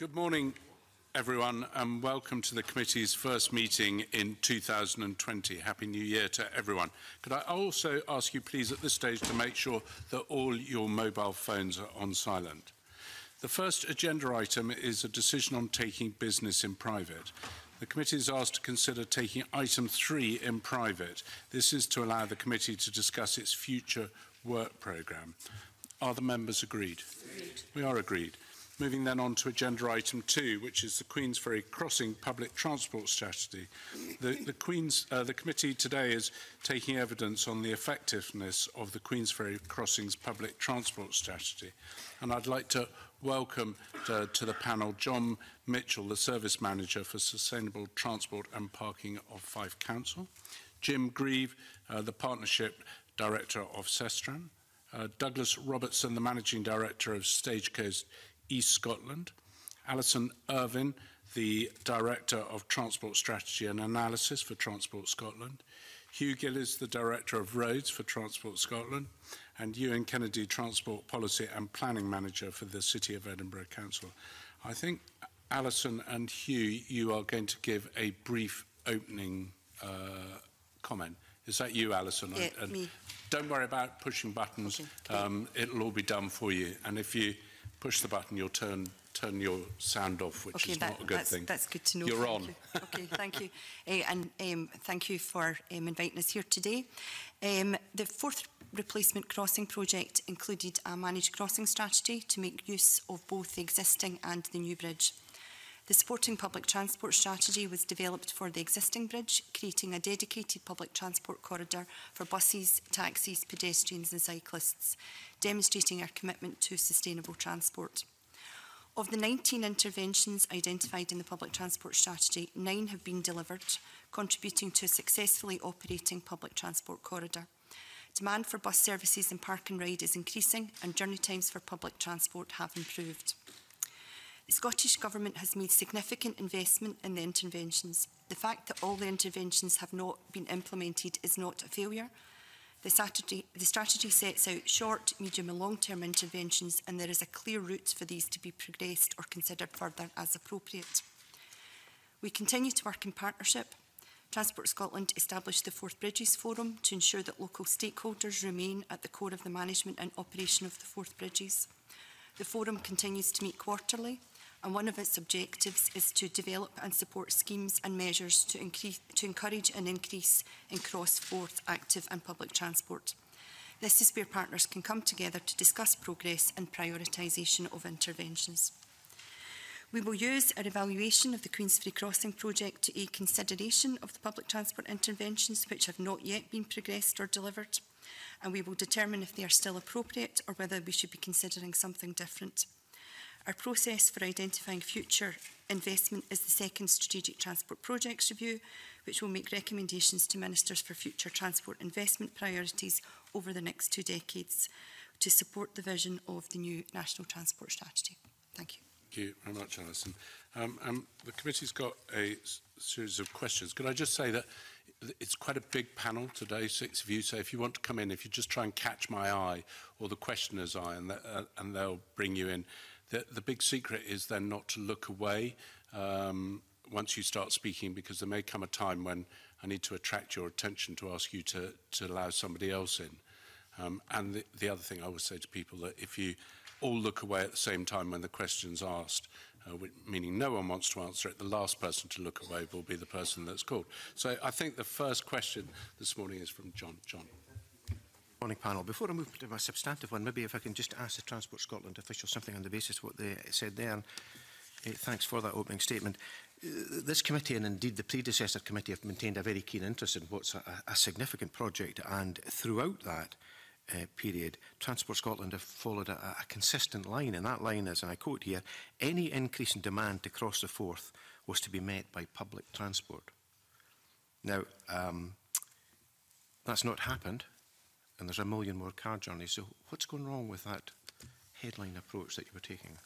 Good morning, everyone, and welcome to the committee's first meeting in 2020. Happy New Year to everyone. Could I also ask you, please, at this stage to make sure that all your mobile phones are on silent. The first agenda item is a decision on taking business in private. The committee is asked to consider taking item 3 in private. This is to allow the committee to discuss its future work programme. Are the members agreed? Agreed. We are agreed. Moving then on to agenda item 2, which is the Queensferry Crossing Public Transport Strategy. The committee today is taking evidence on the effectiveness of the Queensferry Crossings Public Transport Strategy. And I'd like to welcome to the panel John Mitchell, the Service Manager for Sustainable Transport and Parking of Fife Council, Jim Grieve, the Partnership Director of Sestran, Douglas Robertson, the Managing Director of Stagecoast East Scotland, Alison Irvin, the Director of Transport Strategy and Analysis for Transport Scotland, Hugh Gillies, the Director of Roads for Transport Scotland, and Ewan Kennedy, Transport Policy and Planning Manager for the City of Edinburgh Council. I think, Alison and Hugh, you are going to give a brief opening comment. Is that you, Alison? Yeah, me. Don't worry about pushing buttons. Okay. It'll all be done for you. And if you push the button, you'll turn your sound off, which is not a good thing. That's good to know. You're on. Okay, thank you. And thank you for inviting us here today. The fourth replacement crossing project included a managed crossing strategy to make use of both the existing and the new bridge. The supporting public transport strategy was developed for the existing bridge, creating a dedicated public transport corridor for buses, taxis, pedestrians and cyclists, demonstrating our commitment to sustainable transport. Of the 19 interventions identified in the public transport strategy, 9 have been delivered, contributing to a successfully operating public transport corridor. Demand for bus services and park and ride is increasing, and journey times for public transport have improved. The Scottish Government has made significant investment in the interventions. The fact that all the interventions have not been implemented is not a failure. The strategy sets out short, medium and long-term interventions, and there is a clear route for these to be progressed or considered further as appropriate. We continue to work in partnership. Transport Scotland established the Forth Bridges Forum to ensure that local stakeholders remain at the core of the management and operation of the Forth Bridges. The forum continues to meet quarterly, and one of its objectives is to develop and support schemes and measures to encourage an increase in cross-Forth active and public transport. This is where partners can come together to discuss progress and prioritisation of interventions. We will use our evaluation of the Queensferry Crossing project to aid consideration of the public transport interventions which have not yet been progressed or delivered, and we will determine if they are still appropriate or whether we should be considering something different. Our process for identifying future investment is the second Strategic Transport Projects Review, which will make recommendations to Ministers for future transport investment priorities over the next 2 decades to support the vision of the new National Transport Strategy. Thank you. Thank you very much, Alison. The committee's got a series of questions. Could I just say that it's quite a big panel today, 6 of you, so if you want to come in, if you just try and catch my eye or the questioner's eye and they'll bring you in. The big secret is then not to look away once you start speaking, because there may come a time when I need to attract your attention to ask you to allow somebody else in. And the other thing I would say to people that if you all look away at the same time when the question's asked, meaning no one wants to answer it, the last person to look away will be the person that's called. So I think the first question this morning is from John. John. Morning panel. Before I move to my substantive one, maybe if I can just ask the Transport Scotland officials something on the basis of what they said there. And, thanks for that opening statement. This committee and indeed the predecessor committee have maintained a very keen interest in what's a significant project, and throughout that period, Transport Scotland have followed a consistent line, and that line is, and I quote here, any increase in demand to cross the Forth was to be met by public transport. Now, that's not happened, and there's a million more car journeys. So what's going wrong with that headline approach that you were taking?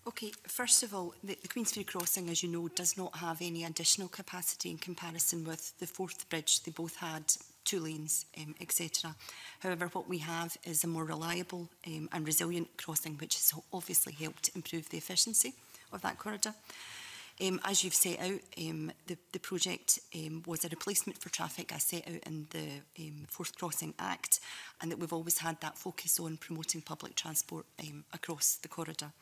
Okay, first of all, the Queensferry Crossing, as you know, does not have any additional capacity in comparison with the Forth Bridge. They both had 2 lanes, etc. However, what we have is a more reliable and resilient crossing, which has obviously helped improve the efficiency of that corridor. As you've set out, the project was a replacement for traffic as set out in the Fourth Crossing Act, and that we've always had that focus on promoting public transport across the corridor.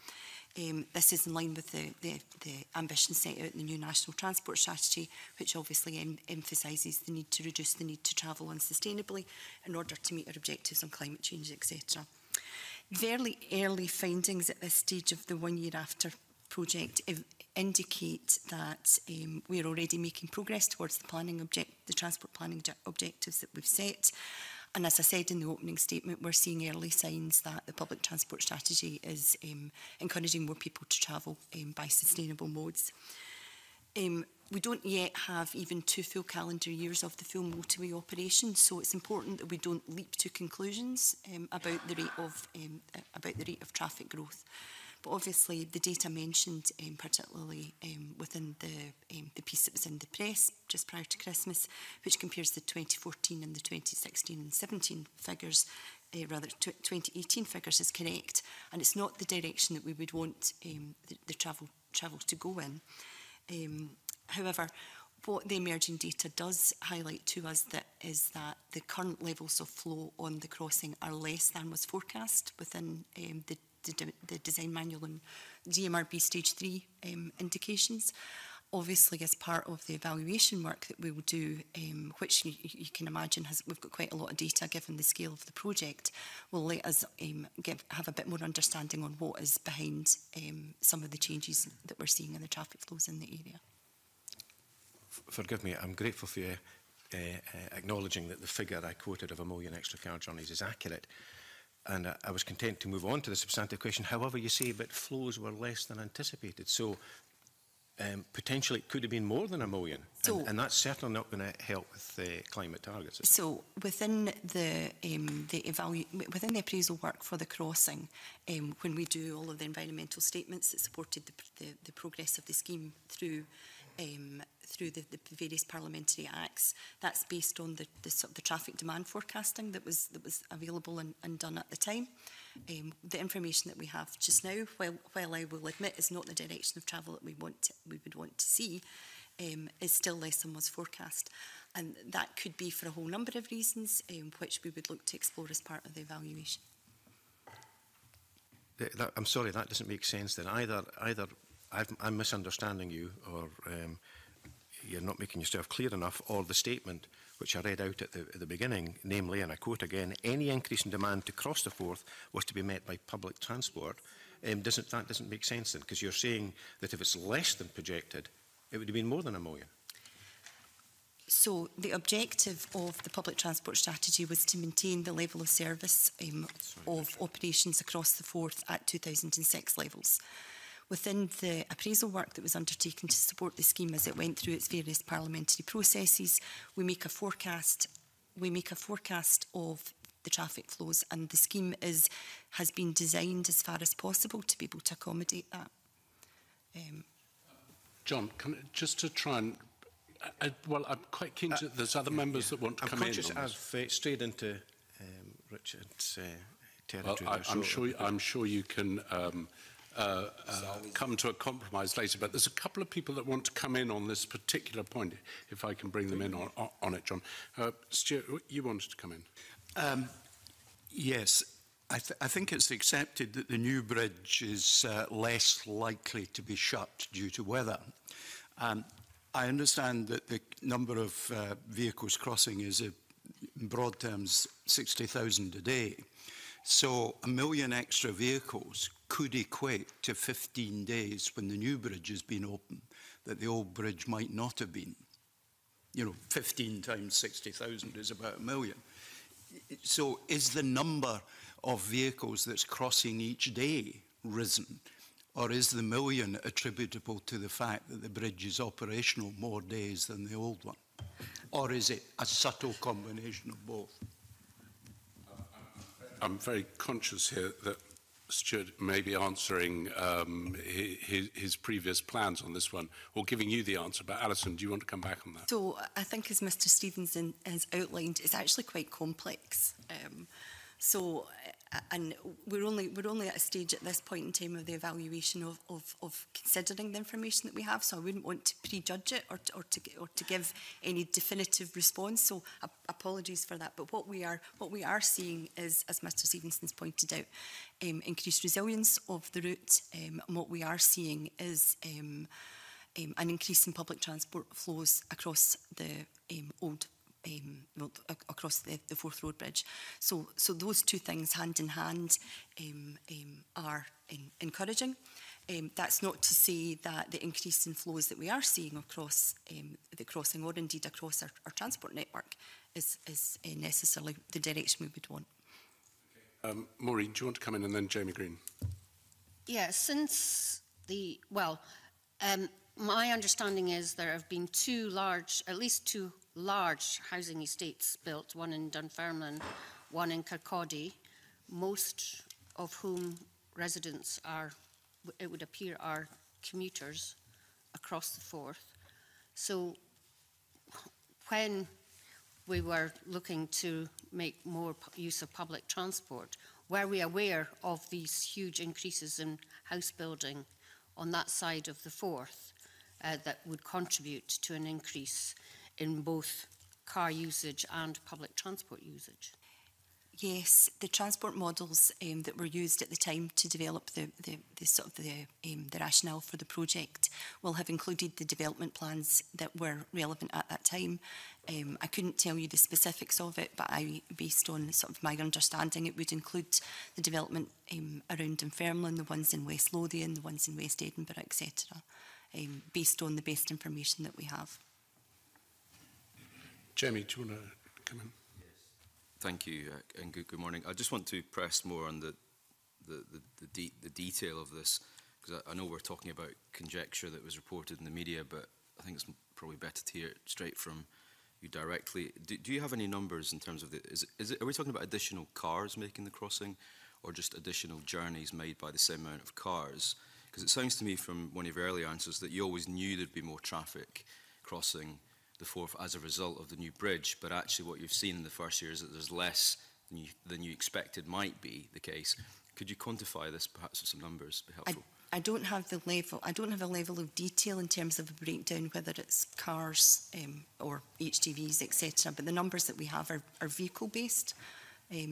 This is in line with the ambition set out in the new National Transport Strategy, which obviously emphasises the need to reduce the need to travel unsustainably in order to meet our objectives on climate change, etc. Very early findings at this stage of the 1 year after project indicate that we are already making progress towards the transport planning objectives that we've set. And as I said in the opening statement, we're seeing early signs that the public transport strategy is encouraging more people to travel by sustainable modes. We don't yet have even 2 full calendar years of the full motorway operation, so it's important that we don't leap to conclusions about the rate of traffic growth. But obviously, the data mentioned, particularly within the piece that was in the press just prior to Christmas, which compares the 2014 and the 2016 and 17 figures, rather 2018 figures, is correct, and it's not the direction that we would want the travel to go in. However, what the emerging data does highlight to us is that the current levels of flow on the crossing are less than was forecast within the design manual and DMRB stage 3 indications. Obviously, as part of the evaluation work that we will do, which you can imagine we've got quite a lot of data given the scale of the project, will let us have a bit more understanding on what is behind some of the changes that we're seeing in the traffic flows in the area. Forgive me, I'm grateful for you acknowledging that the figure I quoted of 1 million extra car journeys is accurate. And I was content to move on to the substantive question. However, you say that flows were less than anticipated. So potentially it could have been more than 1 million. So, and that's certainly not going to help with climate targets. So within the appraisal work for the crossing, when we do all of the environmental statements that supported the progress of the scheme through the various parliamentary acts, that's based on the traffic demand forecasting that was available and done at the time. The information that we have just now, while I will admit is not the direction of travel that we would want to see, is still less than was forecast, and that could be for a whole number of reasons, which we would look to explore as part of the evaluation. I'm sorry, that doesn't make sense. Then either I'm misunderstanding you, or you're not making yourself clear enough, or the statement which I read out at the beginning, namely, and I quote again, any increase in demand to cross the Forth was to be met by public transport. That doesn't make sense then, because you're saying that if it's less than projected, it would have been more than 1 million. So the objective of the public transport strategy was to maintain the level of service of operations across the Forth at 2006 levels. Within the appraisal work that was undertaken to support the scheme as it went through its various parliamentary processes, we make a forecast of the traffic flows, and the scheme has been designed as far as possible to be able to accommodate that. John, just to try and well, I'm quite keen to. There's other members that want to come in. I'm conscious I've strayed into Richard's territory. Well, I'm sure you can come to a compromise later. But there's a couple of people that want to come in on this particular point. If I can bring them in on it, John. Stuart, you wanted to come in. Yes. I think it's accepted that the new bridge is less likely to be shut due to weather. I understand that the number of vehicles crossing is, in broad terms, 60,000 a day. So 1 million extra vehicles could equate to 15 days when the new bridge has been open, that the old bridge might not have been. You know, 15 times 60,000 is about 1 million. So is the number of vehicles that's crossing each day risen, or is the 1 million attributable to the fact that the bridge is operational more days than the old one? Or is it a subtle combination of both? I'm very conscious here that Stuart may be answering his previous plans on this one, or giving you the answer. But Alison, do you want to come back on that? So I think, as Mr. Stevenson has outlined, it's actually quite complex. So and we're only at a stage at this point in time of the evaluation of considering the information that we have. So I wouldn't want to prejudge it or to give any definitive response. So apologies for that. But what we are seeing is, as Mr. Stevenson's pointed out, increased resilience of the route. And what we are seeing is an increase in public transport flows across the across the Forth Road Bridge. So those two things hand in hand are encouraging. That's not to say that the increase in flows that we are seeing across the crossing, or indeed across our transport network, is necessarily the direction we would want. Maureen, do you want to come in, and then Jamie Green? Yeah, since my understanding is there have been at least two large housing estates built, one in Dunfermline, one in Kirkcaldy, most of whom residents are, it would appear, are commuters across the Forth. So when we were looking to make more use of public transport, were we aware of these huge increases in house building on that side of the Forth that would contribute to an increase in both car usage and public transport usage? Yes, the transport models that were used at the time to develop the rationale for the project will have included the development plans that were relevant at that time. I couldn't tell you the specifics of it, but based on sort of my understanding, it would include the development around Dunfermline, the ones in West Lothian, the ones in West Edinburgh, etc., based on the best information that we have. Jamie, do you want to come in? Thank you, and good morning. I just want to press more on the detail of this, because I know we're talking about conjecture that was reported in the media, but I think it's probably better to hear it straight from you directly. Do you have any numbers in terms of are we talking about additional cars making the crossing, or just additional journeys made by the same amount of cars? Because it sounds to me from one of your earlier answers that you always knew there'd be more traffic crossing the Forth as a result of the new bridge, but actually what you've seen in the first year is that there's less than you expected might be the case. Could you quantify this perhaps with some numbers? Be helpful. I don't have the level. I don't have a level of detail in terms of a breakdown, whether it's cars or HGVs, etc. But the numbers that we have are vehicle based.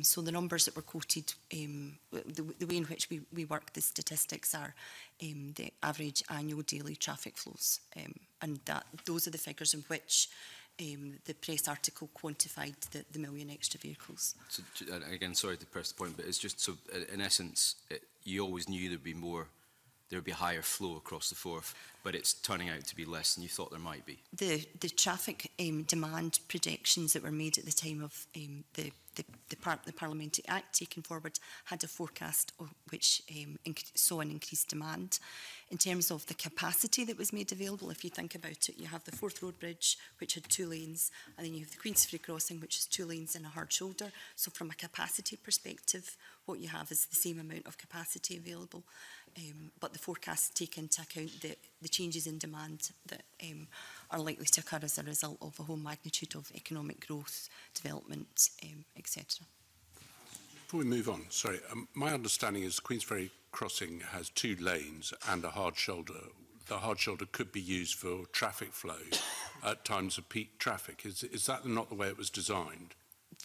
So the numbers that were quoted, the way in which we work the statistics are the average annual daily traffic flows, and those are the figures in which the press article quantified the million extra vehicles. So, again, sorry to press the point, but it's just so, in essence, you always knew there would be a higher flow across the Forth, but it's turning out to be less than you thought there might be. The traffic demand projections that were made at the time of the Parliamentary Act taken forward had a forecast which saw an increased demand. In terms of the capacity that was made available, if you think about it, you have the Forth Road Bridge, which had 2 lanes, and then you have the Queensferry Crossing, which is 2 lanes and a hard shoulder. So from a capacity perspective, what you have is the same amount of capacity available. But the forecasts take into account the changes in demand that are likely to occur as a result of a whole magnitude of economic growth, development, etc. Before we move on, sorry, my understanding is Queensferry Crossing has 2 lanes and a hard shoulder. The hard shoulder could be used for traffic flow at times of peak traffic. Is that not the way it was designed?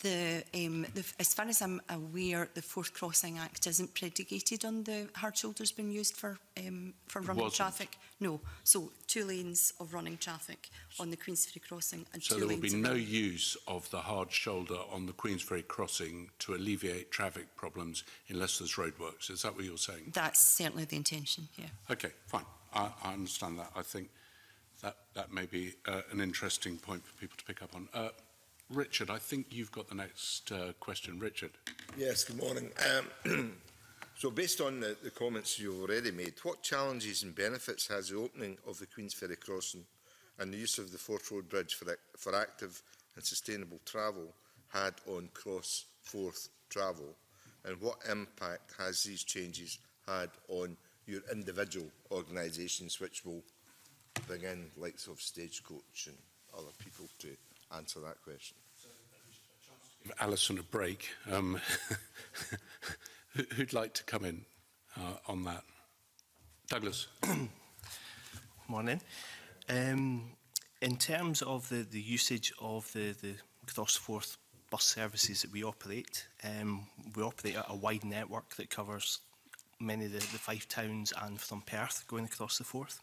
As far as I'm aware, the Forth Crossing Act isn't predicated on the hard shoulders being used for running traffic. No, so 2 lanes of running traffic on the Queensferry Crossing and 2 lanes. So there will be no use of the hard shoulder on the Queensferry Crossing to alleviate traffic problems unless there's roadworks. Is that what you're saying? That's certainly the intention, yeah. Okay, fine. I understand that. I think that may be an interesting point for people to pick up on. Richard, I think you've got the next question. Richard. Yes, good morning. So based on the comments you've already made, what challenges and benefits has the opening of the Queensferry Crossing and the use of the Forth Road Bridge for active and sustainable travel had on cross-Forth travel? And what impact has these changes had on your individual organisations, which will bring in likes of Stagecoach and other people to answer that question? Give Alison a break. Who'd like to come in on that? Douglas. Morning. In terms of the usage of the Crossforth bus services that we operate a wide network that covers many of the 5 towns and from Perth going across the Forth,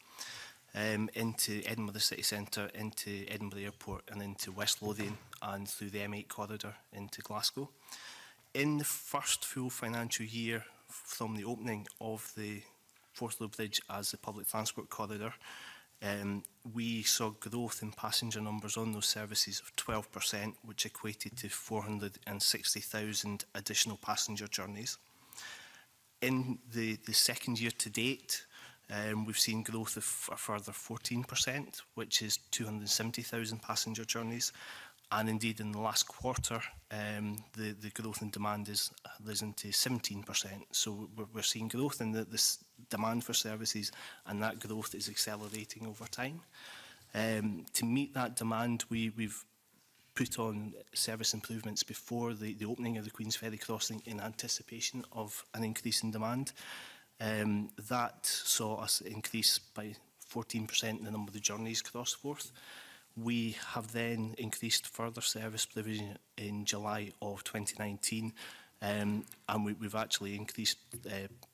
into Edinburgh city centre, into Edinburgh Airport and into West Lothian and through the M8 corridor into Glasgow. In the first full financial year from the opening of the Forth Bridge as the public transport corridor, we saw growth in passenger numbers on those services of 12%, which equated to 460,000 additional passenger journeys. In the second year to date, we've seen growth of a further 14%, which is 270,000 passenger journeys. And indeed, in the last quarter, the growth in demand has risen to 17%. So we're seeing growth in this demand for services, and that growth is accelerating over time. To meet that demand, we've put on service improvements before the opening of the Queen's Ferry crossing in anticipation of an increase in demand. That saw us increase by 14% in the number of the journeys across Forth. We have then increased further service provision in July of 2019, and we've actually increased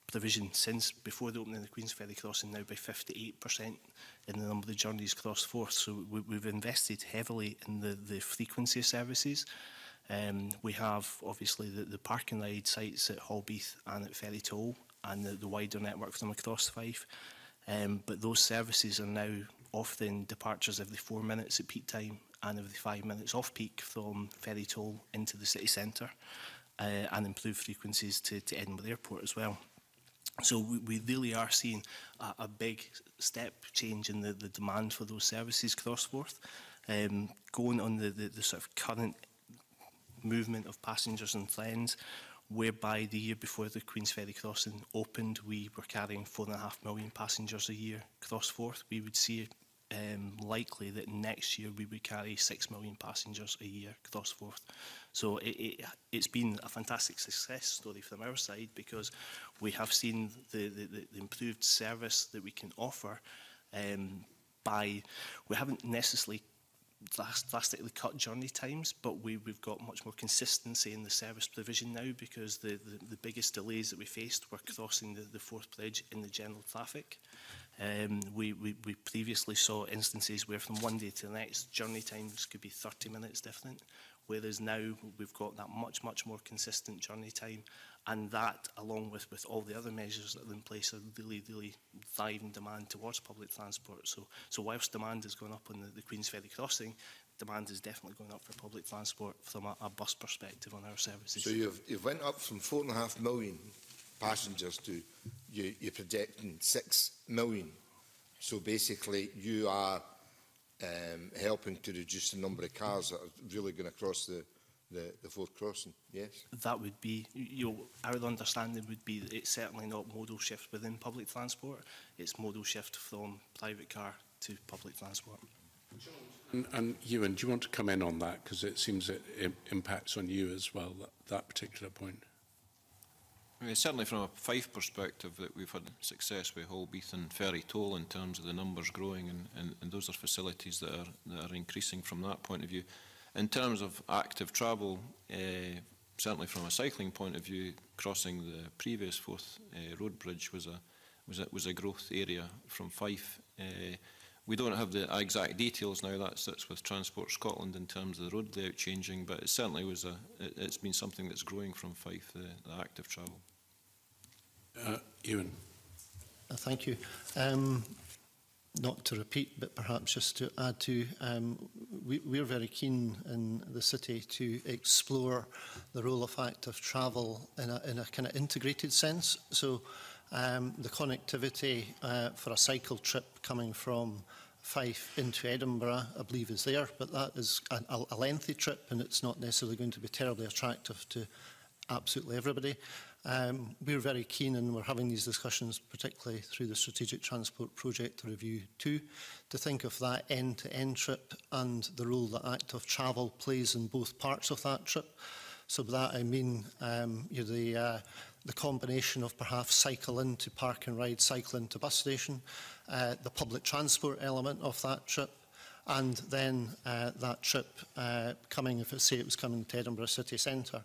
provision since before the opening of the Queen's Ferry crossing now by 58% in the number of the journeys across Forth. So we've invested heavily in the frequency of services. We have obviously the park and ride sites at Holbeath and at Ferry Toll and the wider network from across Fife. But those services are now often departures every 4 minutes at peak time and every 5 minutes off peak from Ferry Toll into the city centre, and improved frequencies to Edinburgh Airport as well. So we really are seeing a big step change in the demand for those services across Forth. Going on the sort of current movement of passengers and trends, whereby the year before the Queen's Ferry crossing opened, we were carrying 4.5 million passengers a year across Forth. We would see likely that next year we would carry 6 million passengers a year across Forth. So it's been a fantastic success story from our side, because we have seen the improved service that we can offer we haven't necessarily drastically cut journey times, but we've got much more consistency in the service provision now, because the biggest delays that we faced were crossing the Forth Bridge in the general traffic. We previously saw instances where from one day to the next journey times could be 30 minutes different, whereas now we've got that much more consistent journey time, and that, along with all the other measures that are in place, are really driving demand towards public transport. So whilst demand has gone up on the Queen's Ferry crossing, demand is definitely going up for public transport from a bus perspective on our services. So you've went up from 4.5 million passengers to you're projecting 6 million. So basically you are helping to reduce the number of cars that are really going to cross the Forth crossing, yes? That would be, our understanding would be that it's certainly not modal shift within public transport, it's modal shift from private car to public transport. And Ewan, do you want to come in on that? Because it seems it impacts on you as well, that particular point. I mean, certainly from a Fife perspective, that we've had success with Holbeath and Ferry Toll in terms of the numbers growing, and those are facilities that are increasing from that point of view. In terms of active travel, certainly from a cycling point of view, crossing the previous Forth road bridge was a growth area from Fife. We don't have the exact details now. That sits with Transport Scotland in terms of the road layout changing, but it certainly was it's been something that's growing from Fife, the active travel. Ewan. Thank you. Not to repeat, but perhaps just to add to, we're very keen in the city to explore the role of active travel in a kind of integrated sense. So the connectivity for a cycle trip coming from Fife into Edinburgh, I believe, is there, but that is a lengthy trip, and it's not necessarily going to be terribly attractive to absolutely everybody. We're very keen, and we're having these discussions, particularly through the Strategic Transport Project Review 2, to think of that end-to-end trip and the role that active travel plays in both parts of that trip. So by that I mean the combination of perhaps cycle into park and ride, cycle into bus station, the public transport element of that trip, and then that trip coming, if say it was coming to Edinburgh city centre,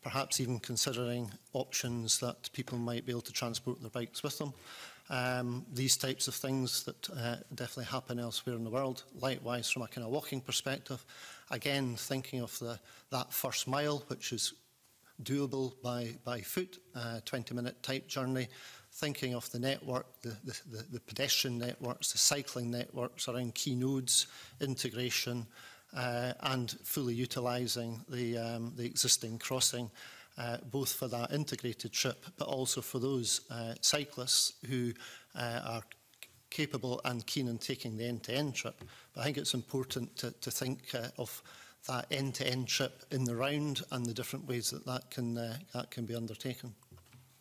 perhaps even considering options that people might be able to transport their bikes with them. These types of things that definitely happen elsewhere in the world. Likewise, from a kind of walking perspective, again, thinking of that first mile, which is doable by foot, 20-minute type journey, thinking of the network, the pedestrian networks, the cycling networks around key nodes, integration, and fully utilising the existing crossing, both for that integrated trip, but also for those cyclists who are capable and keen on taking the end-to-end trip. But I think it's important to think of that end-to-end trip in the round and the different ways that can be undertaken.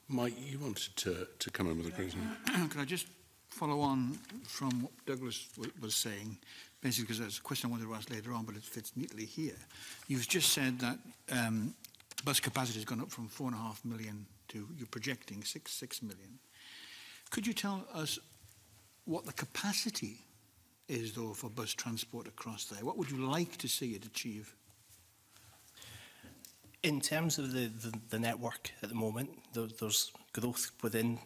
Mike, you wanted to come in with a question. Can I just follow on from what Douglas was saying, basically because there's a question I wanted to ask later on, but it fits neatly here. You've just said that bus capacity has gone up from 4.5 million to, you're projecting 6 million. Could you tell us what the capacity is, though, for bus transport across there? What would you like to see it achieve? In terms of the network at the moment, there's growth within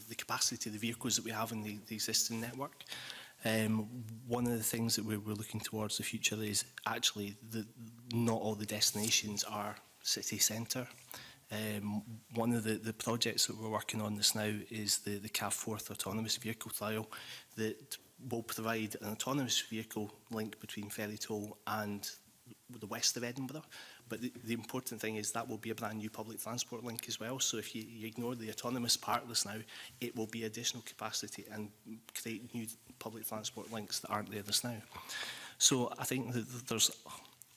the capacity of the vehicles that we have in the existing network. One of the things that we're looking towards the future is actually not all the destinations are city centre. One of the projects that we're working on this now is the CAV Forth autonomous vehicle trial that will provide an autonomous vehicle link between Ferrytoll and the west of Edinburgh. But the important thing is that will be a brand new public transport link as well. So if you ignore the autonomous part of this now, it will be additional capacity and create new public transport links that aren't there just now. So I think that there's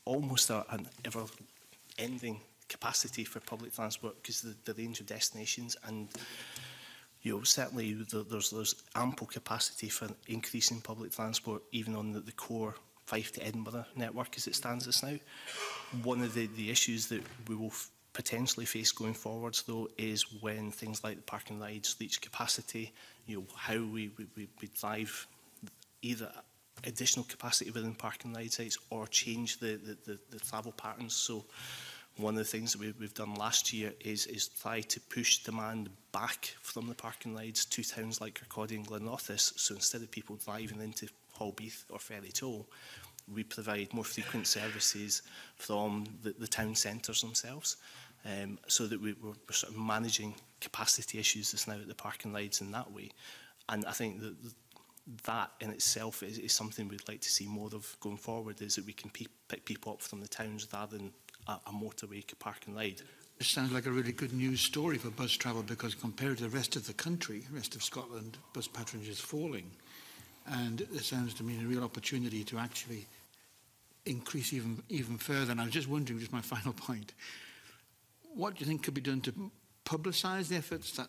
almost an ever-ending capacity for public transport because of the range of destinations, and certainly there's ample capacity for increasing public transport even on the core Fife to Edinburgh network as it stands just now. One of the issues that we will potentially face going forwards, though, is when things like the park and rides reach capacity, how we drive either additional capacity within park and ride sites or change the travel patterns. So one of the things that we've done last year is try to push demand back from the park and rides to towns like Kirkcaldy and Glenrothes. So instead of people driving into Holbeath or Ferrytoll, we provide more frequent services from the town centres themselves, so that we're sort of managing capacity issues just now at the park and rides in that way. And I think that in itself is something we'd like to see more of going forward, is that we can pick people up from the towns rather than a motorway park and ride. This sounds like a really good news story for bus travel, because compared to the rest of the country, the rest of Scotland, bus patronage is falling. And it sounds to me a real opportunity to actually increase even further. And I was just wondering, just my final point, what do you think could be done to publicise the efforts that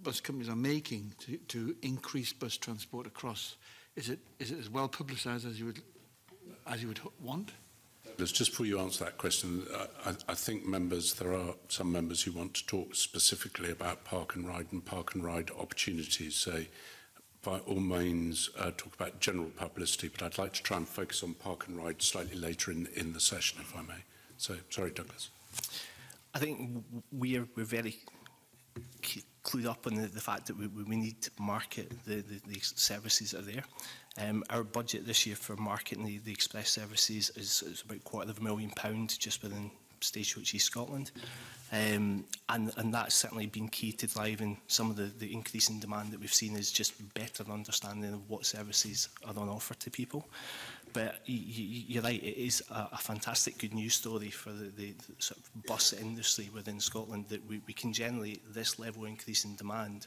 bus companies are making to increase bus transport across? Is it as well publicised as you would want? Just before you answer that question, I think there are some members who want to talk specifically about park and ride opportunities. So by all means, talk about general publicity, but I'd like to try and focus on park and ride slightly later in the session, if I may. So, sorry, Douglas. I think we're very clued up on the fact that we need to market the services that are there. Our budget this year for marketing the express services is about £250,000 just within Stagecoach East Scotland. And that's certainly been key to driving some of the increase in demand that we've seen, is just better understanding of what services are on offer to people. But you're right, it is a fantastic good news story for the sort of bus industry within Scotland, that we can generate this level of increase in demand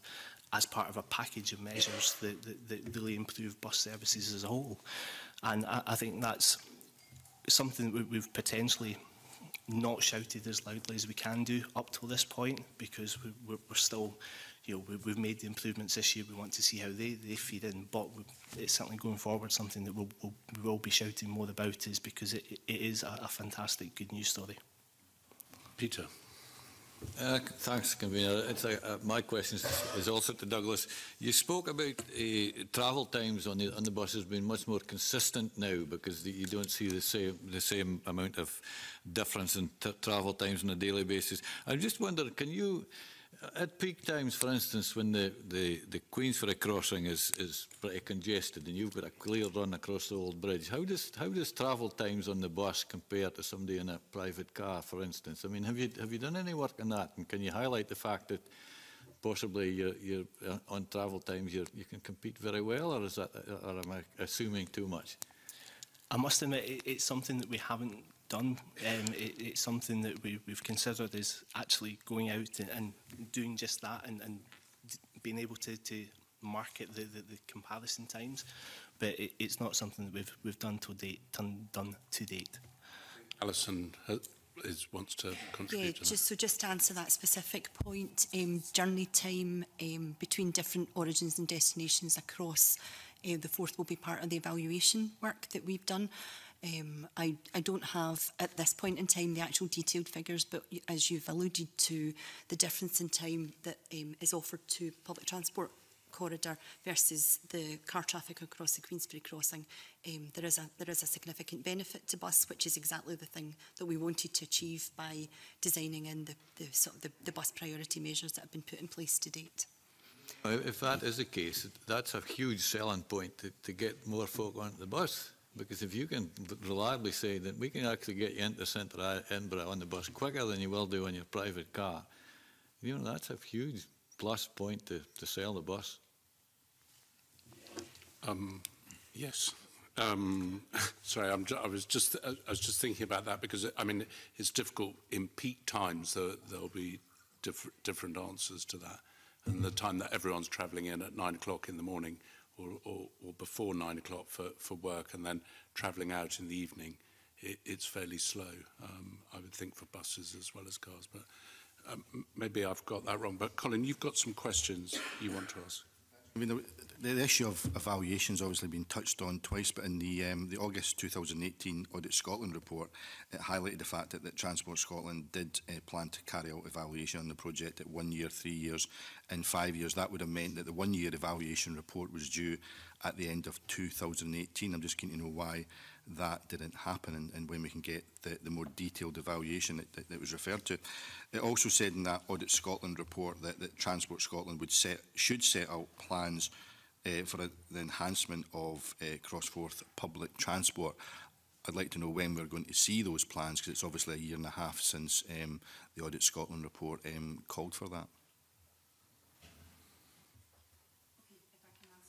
as part of a package of measures that really improve bus services as a whole. And I think that's something that we've potentially not shouted as loudly as we can do up till this point, because we're still, we've made the improvements this year. We want to see how they feed in, but it's certainly going forward something that we will be shouting more about, is because it is a fantastic good news story. Peter. Thanks, Convener. My question is also to Douglas. You spoke about travel times on the buses being much more consistent now because you don't see the same amount of difference in travel times on a daily basis. I just wonder, can you, at peak times, for instance, when the Queensferry crossing is pretty congested and you've got a clear run across the old bridge, how does travel times on the bus compare to somebody in a private car, for instance? I mean, have you done any work on that? And can you highlight the fact that possibly you're on travel times you can compete very well, or am I assuming too much? I must admit, it's something that we haven't done. It's something that we've considered is actually going out and doing just that and being able to market the comparison times, but it's not something that we've done to date. Alison wants to contribute. Yeah, just to answer that specific point, journey time between different origins and destinations across the Forth will be part of the evaluation work that we've done. I don't have, at this point in time, the actual detailed figures, but as you've alluded to, the difference in time that is offered to public transport corridor versus the car traffic across the Queensferry crossing, there is a significant benefit to bus, which is exactly the thing that we wanted to achieve by designing in the bus priority measures that have been put in place to date. If that is the case, that's a huge selling point to get more folk onto the bus. Because if you can reliably say that we can actually get you into centre Edinburgh on the bus quicker than you will do on your private car, you know, that's a huge plus point to sell the bus. Yes. Sorry, I was just thinking about that because I mean it's difficult in peak times. There'll be different answers to that, and the time that everyone's travelling in at 9 o'clock in the morning. Or before 9 o'clock for work and then travelling out in the evening, it's fairly slow, I would think, for buses as well as cars. But maybe I've got that wrong. But Colin, you've got some questions you want to ask. I mean, the issue of evaluation has obviously been touched on twice, but in the August 2018 Audit Scotland report, it highlighted the fact that Transport Scotland did plan to carry out evaluation on the project at 1 year, 3 years and 5 years. That would have meant that the 1 year evaluation report was due at the end of 2018. I'm just keen to know why that didn't happen and when we can get the more detailed evaluation that was referred to. It also said in that Audit Scotland report that Transport Scotland should set out plans for the enhancement of cross-Forth public transport. I'd like to know when we're going to see those plans, because it's obviously a year and a half since the Audit Scotland report called for that.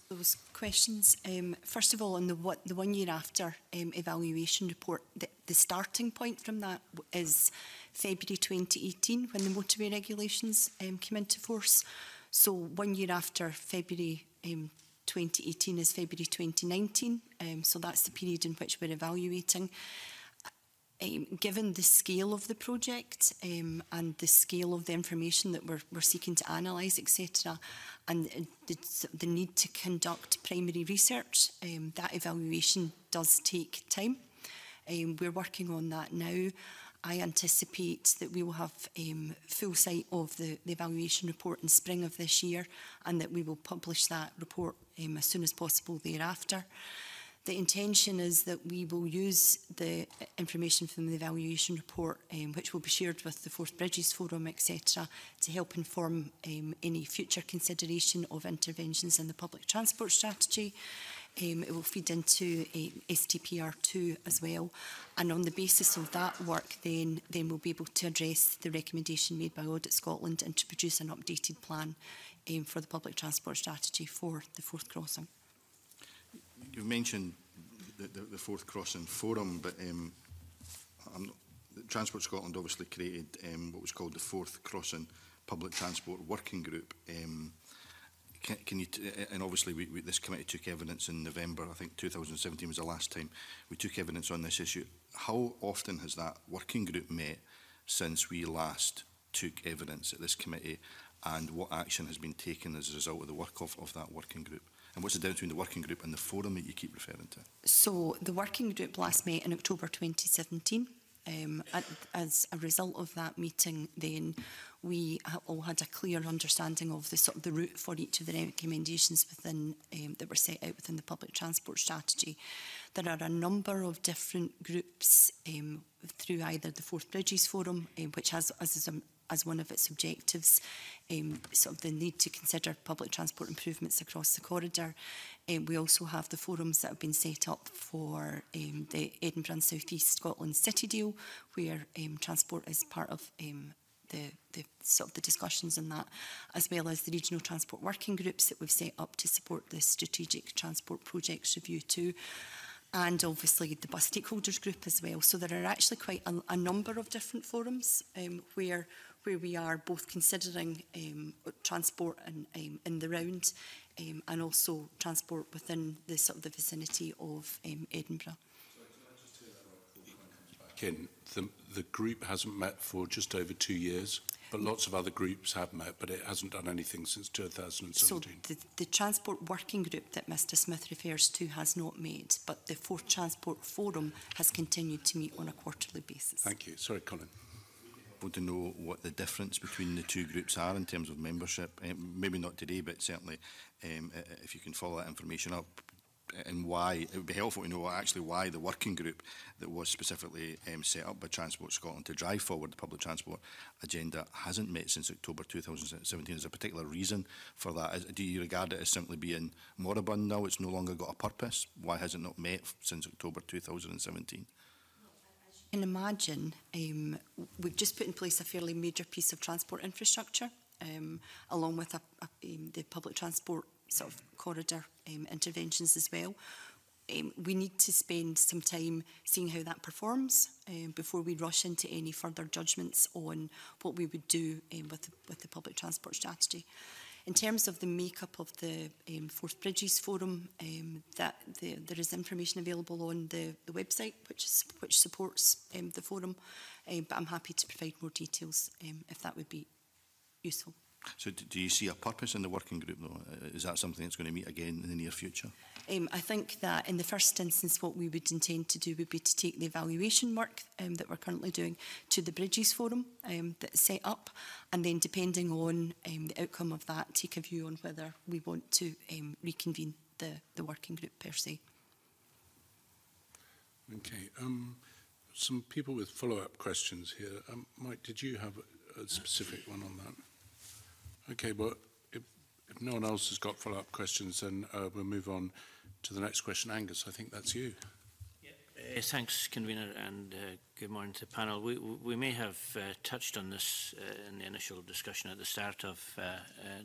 Those questions. First of all, on the 1 year after evaluation report, the starting point from that is February 2018 when the motorway regulations came into force. So 1 year after February 2018 is February 2019. So that's the period in which we're evaluating. Given the scale of the project and the scale of the information that we're seeking to analyse, etc., and the need to conduct primary research, that evaluation does take time. We're working on that now. I anticipate that we will have full sight of the evaluation report in spring of this year, and that we will publish that report as soon as possible thereafter. The intention is that we will use the information from the evaluation report, which will be shared with the Forth Bridges Forum, etc., to help inform any future consideration of interventions in the public transport strategy. It will feed into STPR2 as well. And on the basis of that work, then we'll be able to address the recommendation made by Audit Scotland and to produce an updated plan for the public transport strategy for the Forth crossing. You've mentioned the Forth Crossing Forum, but Transport Scotland obviously created what was called the Forth Crossing Public Transport Working Group. Can you and obviously this committee took evidence in November, I think 2017 was the last time we took evidence on this issue. How often has that working group met since we last took evidence at this committee, and what action has been taken as a result of the work of that working group? And what's the difference between the working group and the forum that you keep referring to? So the working group last met in October 2017. As a result of that meeting, then we all had a clear understanding of the sort of the route for each of the recommendations within that were set out within the public transport strategy. There are a number of different groups through either the Forth Bridges Forum, which has as one of its objectives sort of the need to consider public transport improvements across the corridor. We also have the forums that have been set up for the Edinburgh and South East Scotland City Deal, where transport is part of the sort of the discussions in that, as well as the regional transport working groups that we've set up to support the strategic transport projects review too, and obviously the bus stakeholders group as well. So there are actually quite a number of different forums where we are both considering transport and in the round and also transport within the sort of the vicinity of Edinburgh. The group hasn't met for just over 2 years, but lots of other groups have met, but it hasn't done anything since 2017. So the Transport Working Group that Mr Smith refers to has not met, but the Forth Transport Forum has continued to meet on a quarterly basis. Thank you. Sorry, Colin. Want to know what the difference between the two groups are in terms of membership. Maybe not today, but certainly if you can follow that information up, and why it would be helpful to know actually why the working group that was specifically set up by Transport Scotland to drive forward the public transport agenda hasn't met since October 2017. Is there a particular reason for that? Do you regard it as simply being moribund now? It's no longer got a purpose? Why has it not met since October 2017? You can imagine we've just put in place a fairly major piece of transport infrastructure along with the public transport sort of corridor interventions as well. We need to spend some time seeing how that performs before we rush into any further judgments on what we would do with the public transport strategy. In terms of the makeup of the Forth Bridges Forum, there is information available on the website which supports the forum, but I'm happy to provide more details if that would be useful. So do you see a purpose in the working group though? Is that something that's going to meet again in the near future? I think that in the first instance what we would intend to do would be to take the evaluation work that we're currently doing to the Bridges Forum that's set up, and then depending on the outcome of that, take a view on whether we want to reconvene the working group per se. Okay, some people with follow-up questions here. Mike, did you have a specific one on that? Okay, well, if no one else has got follow-up questions, then we'll move on to the next question. Angus, I think that's you. Yeah. Thanks, Convener, and good morning to the panel. We may have touched on this in the initial discussion at the start of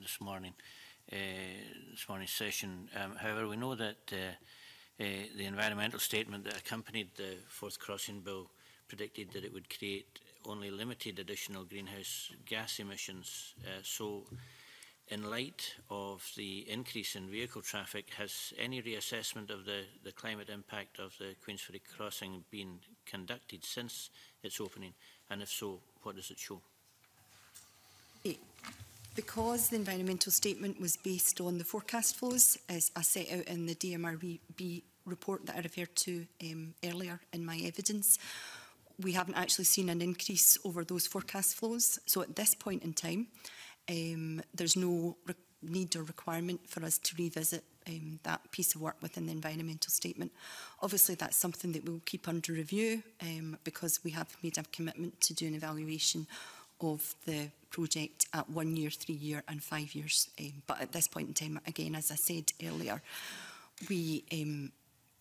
this morning's session. However, we know that the environmental statement that accompanied the Forth Crossing Bill predicted that it would create only limited additional greenhouse gas emissions. So, in light of the increase in vehicle traffic, has any reassessment of the climate impact of the Queensferry Crossing been conducted since its opening? And if so, what does it show? Because the environmental statement was based on the forecast flows, as set out in the DMRB report that I referred to earlier in my evidence, we haven't actually seen an increase over those forecast flows. So at this point in time, there's no need or requirement for us to revisit that piece of work within the environmental statement. Obviously, that's something that we'll keep under review because we have made a commitment to do an evaluation of the project at 1 year, 3 year and 5 years. But at this point in time, again, as I said earlier, we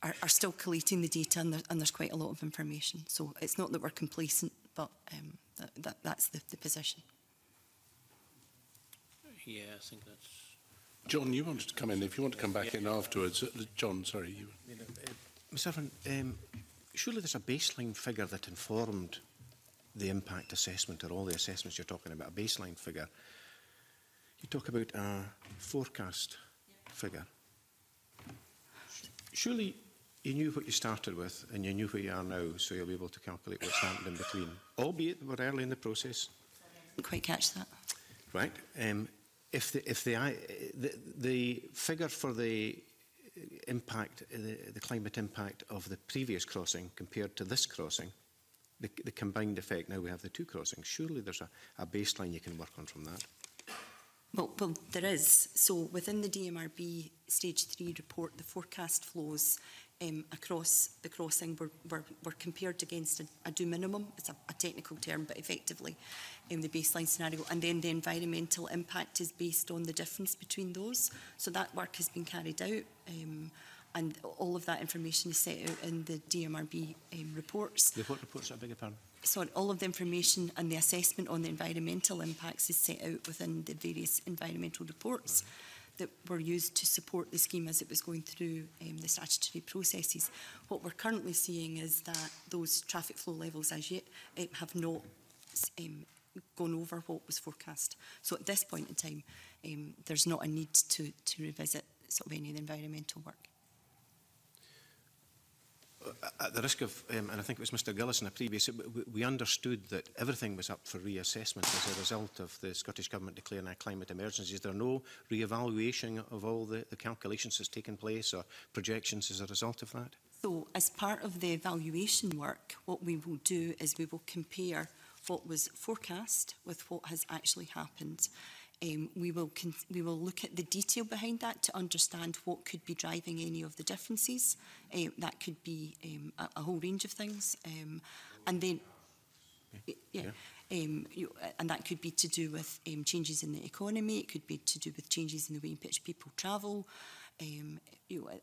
are still collating the data, and there's quite a lot of information. So it's not that we're complacent, but that's the position. Yeah, I think that's... John, you wanted to come in. If you want to come back in afterwards. John, sorry. Mr. Irvine, surely there's a baseline figure that informed the impact assessment, or all the assessments you're talking about, a baseline figure. You talk about a forecast figure. Surely you knew what you started with and you knew where you are now, so you'll be able to calculate what's happened in between, albeit we're early in the process. Didn't quite catch that. Right. If the figure for the impact, the climate impact of the previous crossing compared to this crossing, the combined effect. Now we have the two crossings. Surely there's a baseline you can work on from that. Well, there is. So within the DMRB Stage 3 report, the forecast flows across the crossing were compared against a do minimum. It's a technical term, but effectively the baseline scenario. And then the environmental impact is based on the difference between those. So that work has been carried out. And all of that information is set out in the DMRB reports. The what reports, I beg your pardon? So all of the information and the assessment on the environmental impacts is set out within the various environmental reports that were used to support the scheme as it was going through the statutory processes. What we're currently seeing is that those traffic flow levels as yet have not gone over what was forecast. So at this point in time, there's not a need to revisit sort of any of the environmental work. At the risk of, and I think it was Mr Gillis in a previous, we understood that everything was up for reassessment as a result of the Scottish Government declaring a climate emergency. Is there no re-evaluation of all the calculations that's taken place or projections as a result of that? So as part of the evaluation work, what we will do is we will compare what was forecast with what has actually happened. We will look at the detail behind that to understand what could be driving any of the differences. That could be a whole range of things, and then and that could be to do with changes in the economy. It could be to do with changes in the way in which people travel, and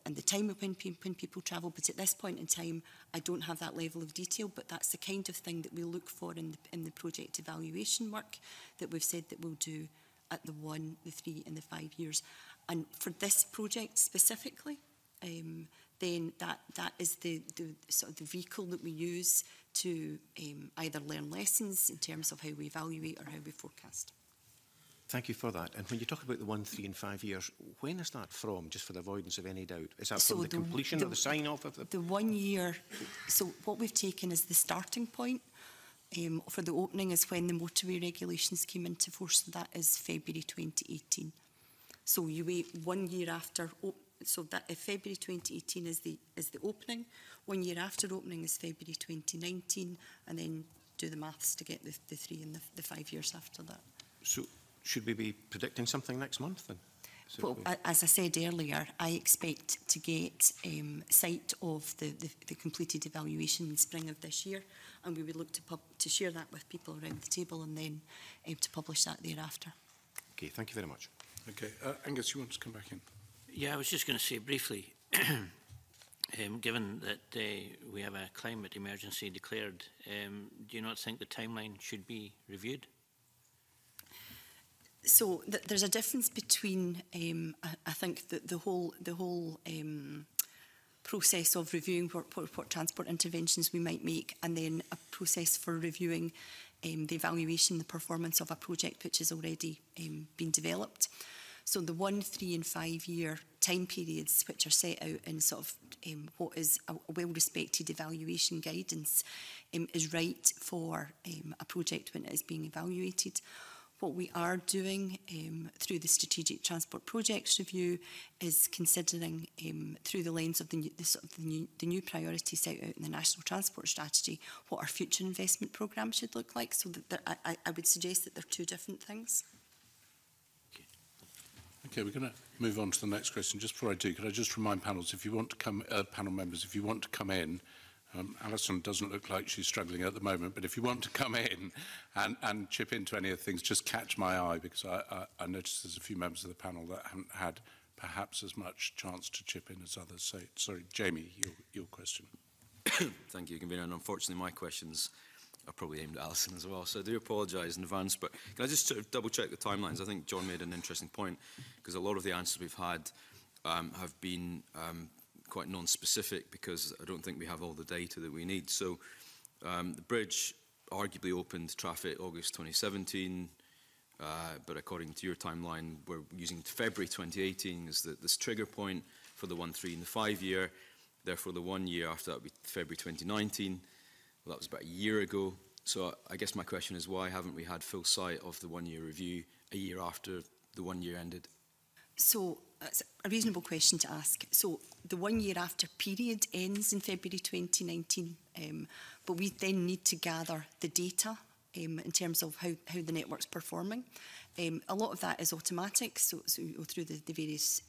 the time of when people travel. But at this point in time, I don't have that level of detail. But that's the kind of thing that we look for in the project evaluation work that we've said that we'll do at the 1, the 3 and the 5 years. And for this project specifically, then that is the sort of the vehicle that we use to either learn lessons in terms of how we evaluate or how we forecast. Thank you for that. And when you talk about the 1, 3 and 5 years, when is that from, just for the avoidance of any doubt? Is that from the completion or the sign-off of the... The 1 year, so what we've taken as the starting point for the opening is when the motorway regulations came into force, so that is February 2018. So you wait 1 year after, so that if February 2018 is the opening, 1 year after opening is February 2019, and then do the maths to get the 3 and the 5 years after that. So should we be predicting something next month then? Well, as I said earlier, I expect to get sight of the completed evaluation in spring of this year, and we would look to share that with people around the table and then to publish that thereafter. Okay, thank you very much. Okay, Angus, you want to come back in? Yeah, I was just going to say briefly, given that we have a climate emergency declared, do you not think the timeline should be reviewed? So there's a difference between, I think, that the whole process of reviewing what transport interventions we might make, and then a process for reviewing the evaluation, the performance of a project which has already been developed. So the 1, 3 and 5 year time periods which are set out in sort of what is a well-respected evaluation guidance is right for a project when it is being evaluated. What we are doing through the Strategic Transport Projects Review is considering through the lens of the new priorities set out in the National Transport Strategy what our future investment programme should look like. So that I would suggest that they're two different things. Okay, we're going to move on to the next question. Just before I do, could I just remind panels, if you want to come, panel members, if you want to come in, Alison doesn't look like she's struggling at the moment, but if you want to come in and chip into any of the things, just catch my eye, because I noticed there's a few members of the panel that haven't had perhaps as much chance to chip in as others. So, sorry, Jamie, your question. Thank you, Convener. And unfortunately, my questions are probably aimed at Alison as well, so I do apologise in advance. But can I just sort of double-check the timelines? I think John made an interesting point, because a lot of the answers we've had have been quite non-specific, because I don't think we have all the data that we need. So the bridge arguably opened traffic August 2017, but according to your timeline, we're using February 2018 as this trigger point for the 1, 3 and the 5 year. Therefore, the 1 year after that would be February 2019. Well, that was about a year ago. So I guess my question is, why haven't we had full sight of the 1 year review a year after the 1 year ended? So it's a reasonable question to ask. So the 1 year after period ends in February 2019, but we then need to gather the data in terms of how the network's performing. A lot of that is automatic, so you go through the various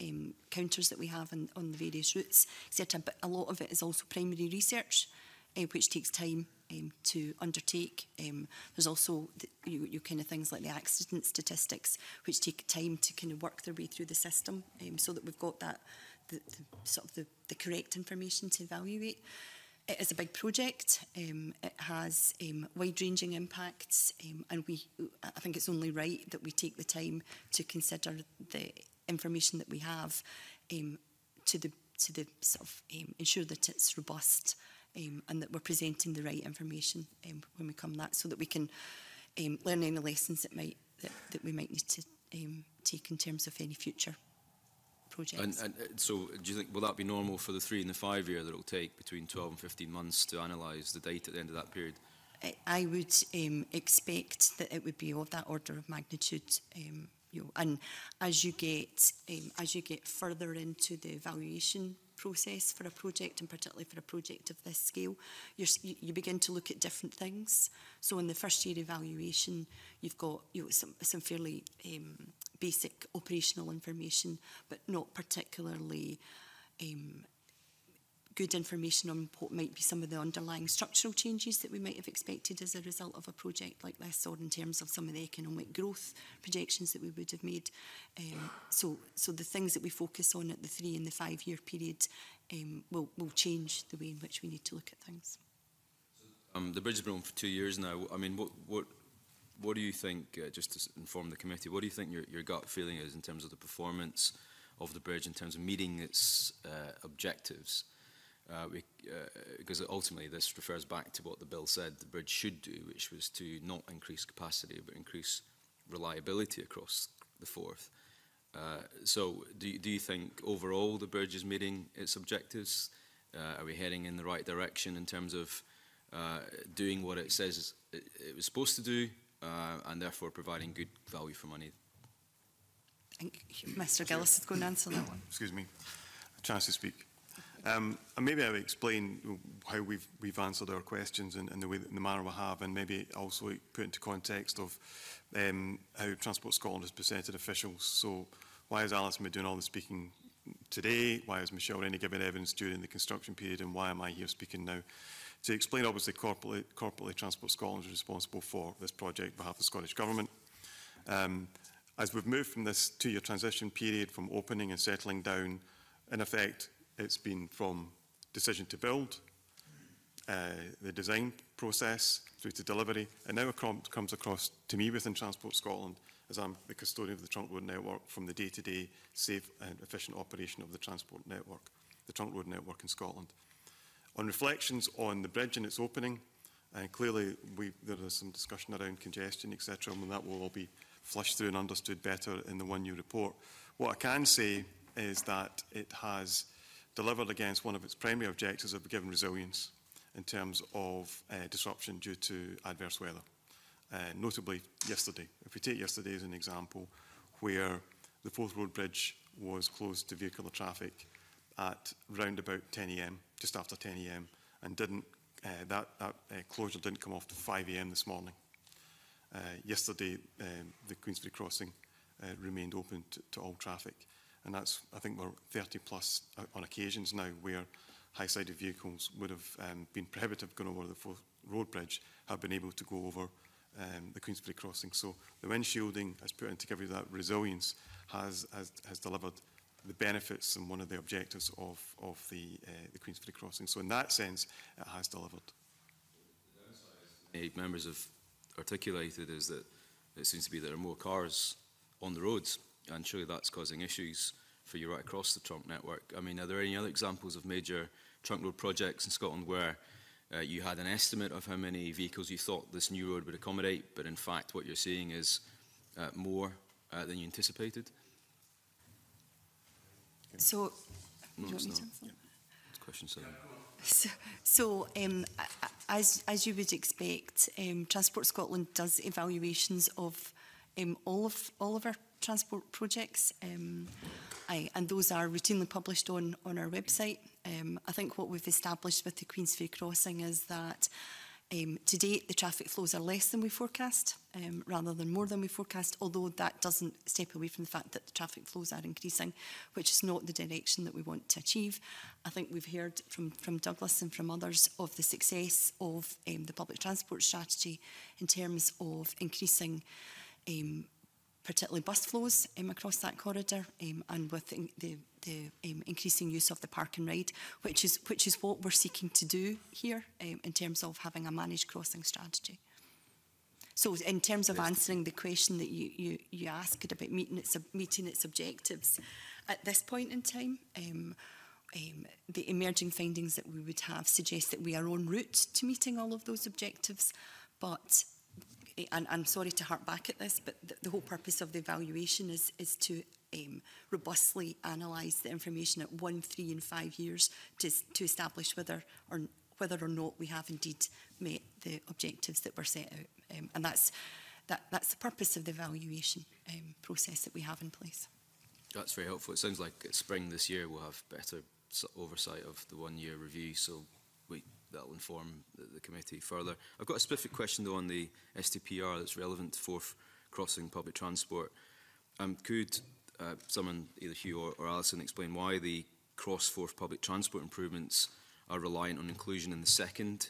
counters that we have on the various routes, etc. But a lot of it is also primary research, which takes time to undertake. There's also you kind of things like the accident statistics, which take time to kind of work their way through the system, so that we've got that the correct information to evaluate. It is a big project. It has wide-ranging impacts, and I think it's only right that we take the time to consider the information that we have to the sort of ensure that it's robust and that we're presenting the right information when we come that, so that we can learn any lessons that we might need to take in terms of any future projects. And so do you think, will that be normal for the 3 and the 5 year that it'll take between 12 and 15 months to analyse the data at the end of that period? I would expect that it would be of that order of magnitude. And as you get further into the evaluation process for a project, and particularly for a project of this scale, you begin to look at different things. So in the first year evaluation, you've got some fairly basic operational information, but not particularly good information on what might be some of the underlying structural changes that we might have expected as a result of a project like this, or in terms of some of the economic growth projections that we would have made. So the things that we focus on at the 3 and the 5 year period will change the way in which we need to look at things. The bridge has been on for 2 years now. I mean, what do you think, just to inform the committee, what do you think your gut feeling is in terms of the performance of the bridge, in terms of meeting its objectives? Because ultimately this refers back to what the bill said the bridge should do, which was to not increase capacity but increase reliability across the Forth. So do you think overall the bridge is meeting its objectives? Are we heading in the right direction in terms of doing what it says it was supposed to do, and therefore providing good value for money? I think Mr. Gillis is going to answer that one. Excuse me, a chance to speak. And maybe I would explain how we've answered our questions in the manner we have, and maybe also put into context of how Transport Scotland has presented officials. So why has Alison been doing all the speaking today? Why has Michelle Rennie given evidence during the construction period, and why am I here speaking now? To explain, obviously, corporately Transport Scotland is responsible for this project on behalf of the Scottish Government. As we've moved from this 2 year transition period, from opening and settling down, in effect, it's been from decision to build, the design process, through to delivery, and now it comes across to me within Transport Scotland, as I'm the custodian of the Trunk Road network, from the day-to-day safe and efficient operation of the transport network, the Trunk Road network in Scotland. On reflections on the bridge and its opening, clearly there is some discussion around congestion, etc., and that will all be flushed through and understood better in the 1 year report. What I can say is that it has delivered against one of its primary objectives of giving resilience in terms of disruption due to adverse weather. Notably yesterday, if we take yesterday as an example, where the Forth Road Bridge was closed to vehicular traffic at round about 10 AM, just after 10 AM, and that closure didn't come off to 5 AM this morning. Yesterday, the Queensferry crossing remained open to all traffic. And that's, I think, we're 30 plus on occasions now where high-sided vehicles would have been prohibitive going over the Forth Road Bridge, have been able to go over the Queensferry crossing. So the windshielding has put in to give you that resilience has delivered the benefits and one of the objectives of the Queensferry crossing. So in that sense, it has delivered. Members have articulated is that it seems to be there are more cars on the roads, and surely that's causing issues for you right across the trunk network. I mean, are there any other examples of major trunk road projects in Scotland where you had an estimate of how many vehicles you thought this new road would accommodate, but in fact what you're seeing is more than you anticipated? So, no, it's not. Yeah. It's question 7. As you would expect, Transport Scotland does evaluations of all of our transport projects. and those are routinely published on our website. I think what we've established with the Queensferry crossing is that to date, the traffic flows are less than we forecast, rather than more than we forecast, although that doesn't step away from the fact that the traffic flows are increasing, which is not the direction that we want to achieve. I think we've heard from Douglas and from others of the success of the public transport strategy in terms of increasing particularly bus flows across that corridor, and with the increasing use of the park and ride, which is what we're seeking to do here in terms of having a managed crossing strategy. So in terms of answering the question that you asked about meeting its objectives, at this point in time, the emerging findings that we would have suggest that we are en route to meeting all of those objectives, but and I'm sorry to harp back at this, but the whole purpose of the evaluation is to robustly analyse the information at 1, 3 and 5 years to establish whether or not we have indeed met the objectives that were set out. And that's the purpose of the evaluation process that we have in place. That's very helpful. It sounds like at spring this year we'll have better oversight of the one-year review, so that'll inform the committee further. I've got a specific question though on the STPR that's relevant to Forth Crossing public transport. Could someone, either Hugh or Alison, explain why the cross-Forth public transport improvements are reliant on inclusion in the second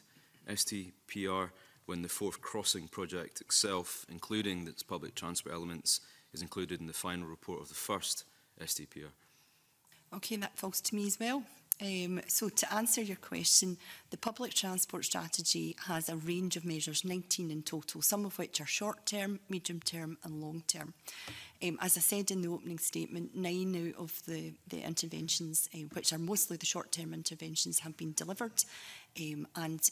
STPR when the Forth Crossing project itself, including its public transport elements, is included in the final report of the first STPR? Okay, that falls to me as well. So to answer your question, the public transport strategy has a range of measures, 19 in total, some of which are short-term, medium-term and long-term. As I said in the opening statement, 9 out of the interventions, which are mostly the short-term interventions, have been delivered. And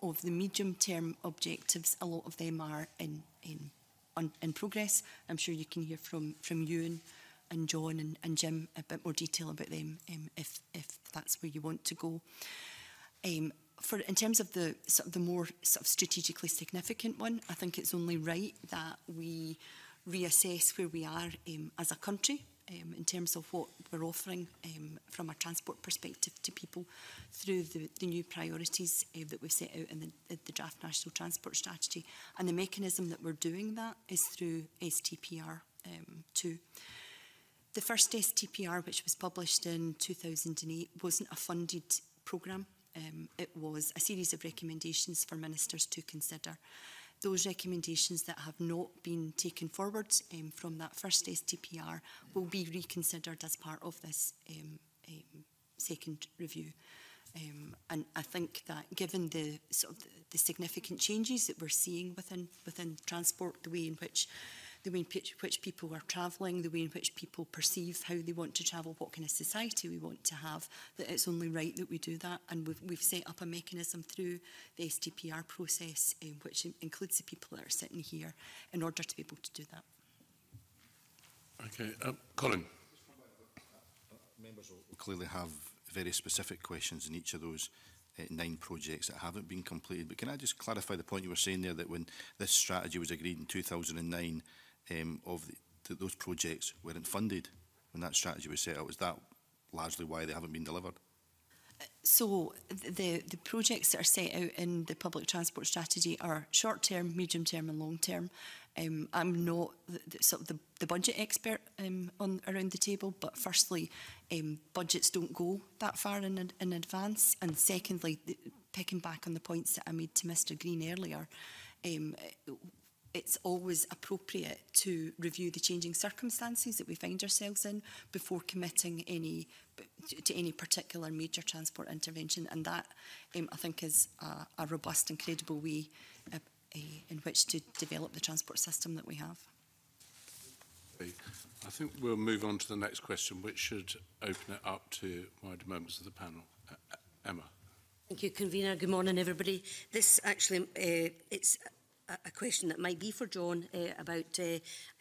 of the medium-term objectives, a lot of them are in progress. I'm sure you can hear from Ewan and John and Jim a bit more detail about them if that's where you want to go. In terms of the more strategically significant one, I think it's only right that we reassess where we are as a country in terms of what we're offering from a transport perspective to people through the new priorities that we've set out in the draft National Transport Strategy. And the mechanism that we're doing that is through STPR 2. The first STPR, which was published in 2008, wasn't a funded programme. It was a series of recommendations for ministers to consider. Those recommendations that have not been taken forward from that first STPR will be reconsidered as part of this second review. And I think that given the significant changes that we're seeing within transport, the way in which people are travelling, the way in which people perceive how they want to travel, what kind of society we want to have, that it's only right that we do that. And we've set up a mechanism through the STPR process, which includes the people that are sitting here, in order to be able to do that. Okay, Colin. Members will clearly have very specific questions in each of those 9 projects that haven't been completed. But can I just clarify the point you were saying there, that when this strategy was agreed in 2009, those projects weren't funded when that strategy was set out? Is that largely why they haven't been delivered? So the projects that are set out in the public transport strategy are short-term, medium-term and long-term. I'm not the budget expert around the table, but firstly, budgets don't go that far in advance. And secondly, picking back on the points that I made to Mr Green earlier, it's always appropriate to review the changing circumstances that we find ourselves in before committing to any particular major transport intervention. And that, I think, is a robust and credible way in which to develop the transport system that we have. I think we'll move on to the next question, which should open it up to wider members of the panel. Emma. Thank you, Convener. Good morning, everybody. This actually, it's a question that might be for John about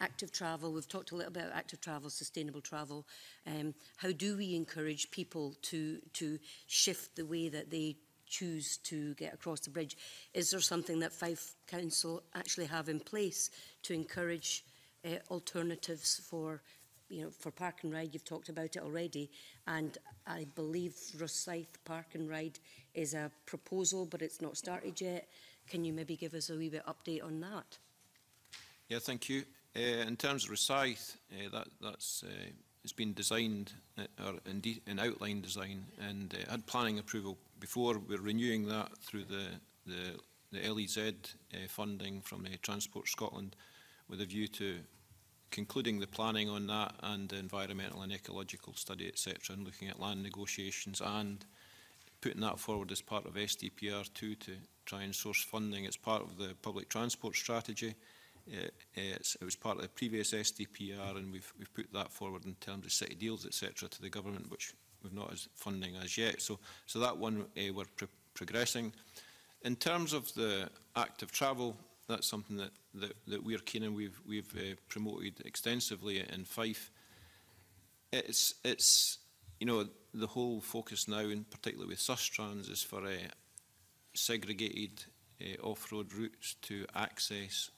active travel. We've talked a little bit about active travel, sustainable travel. How do we encourage people to shift the way that they choose to get across the bridge? Is there something that Fife Council actually have in place to encourage alternatives for you know, for Park and Ride, you've talked about it already, and I believe Rosyth Park and Ride is a proposal, but it's not started yet. Can you maybe give us a wee bit update on that? Yeah, thank you. In terms of Rosyth, that's it's been designed, or indeed an outline design, and had planning approval before. We're renewing that through the LEZ funding from Transport Scotland, with a view to concluding the planning on that and the environmental and ecological study, etc., and looking at land negotiations and putting that forward as part of SDPR2 to try and source funding. It's part of the public transport strategy. It was part of the previous SDPR, and we've put that forward in terms of city deals, etc., to the government, which we've not as funding as yet. So that one we're progressing. In terms of the active travel, that's something that we're keen on. We've promoted extensively in Fife. It's you know, the whole focus now, and particularly with Sustrans, is for segregated off-road routes to access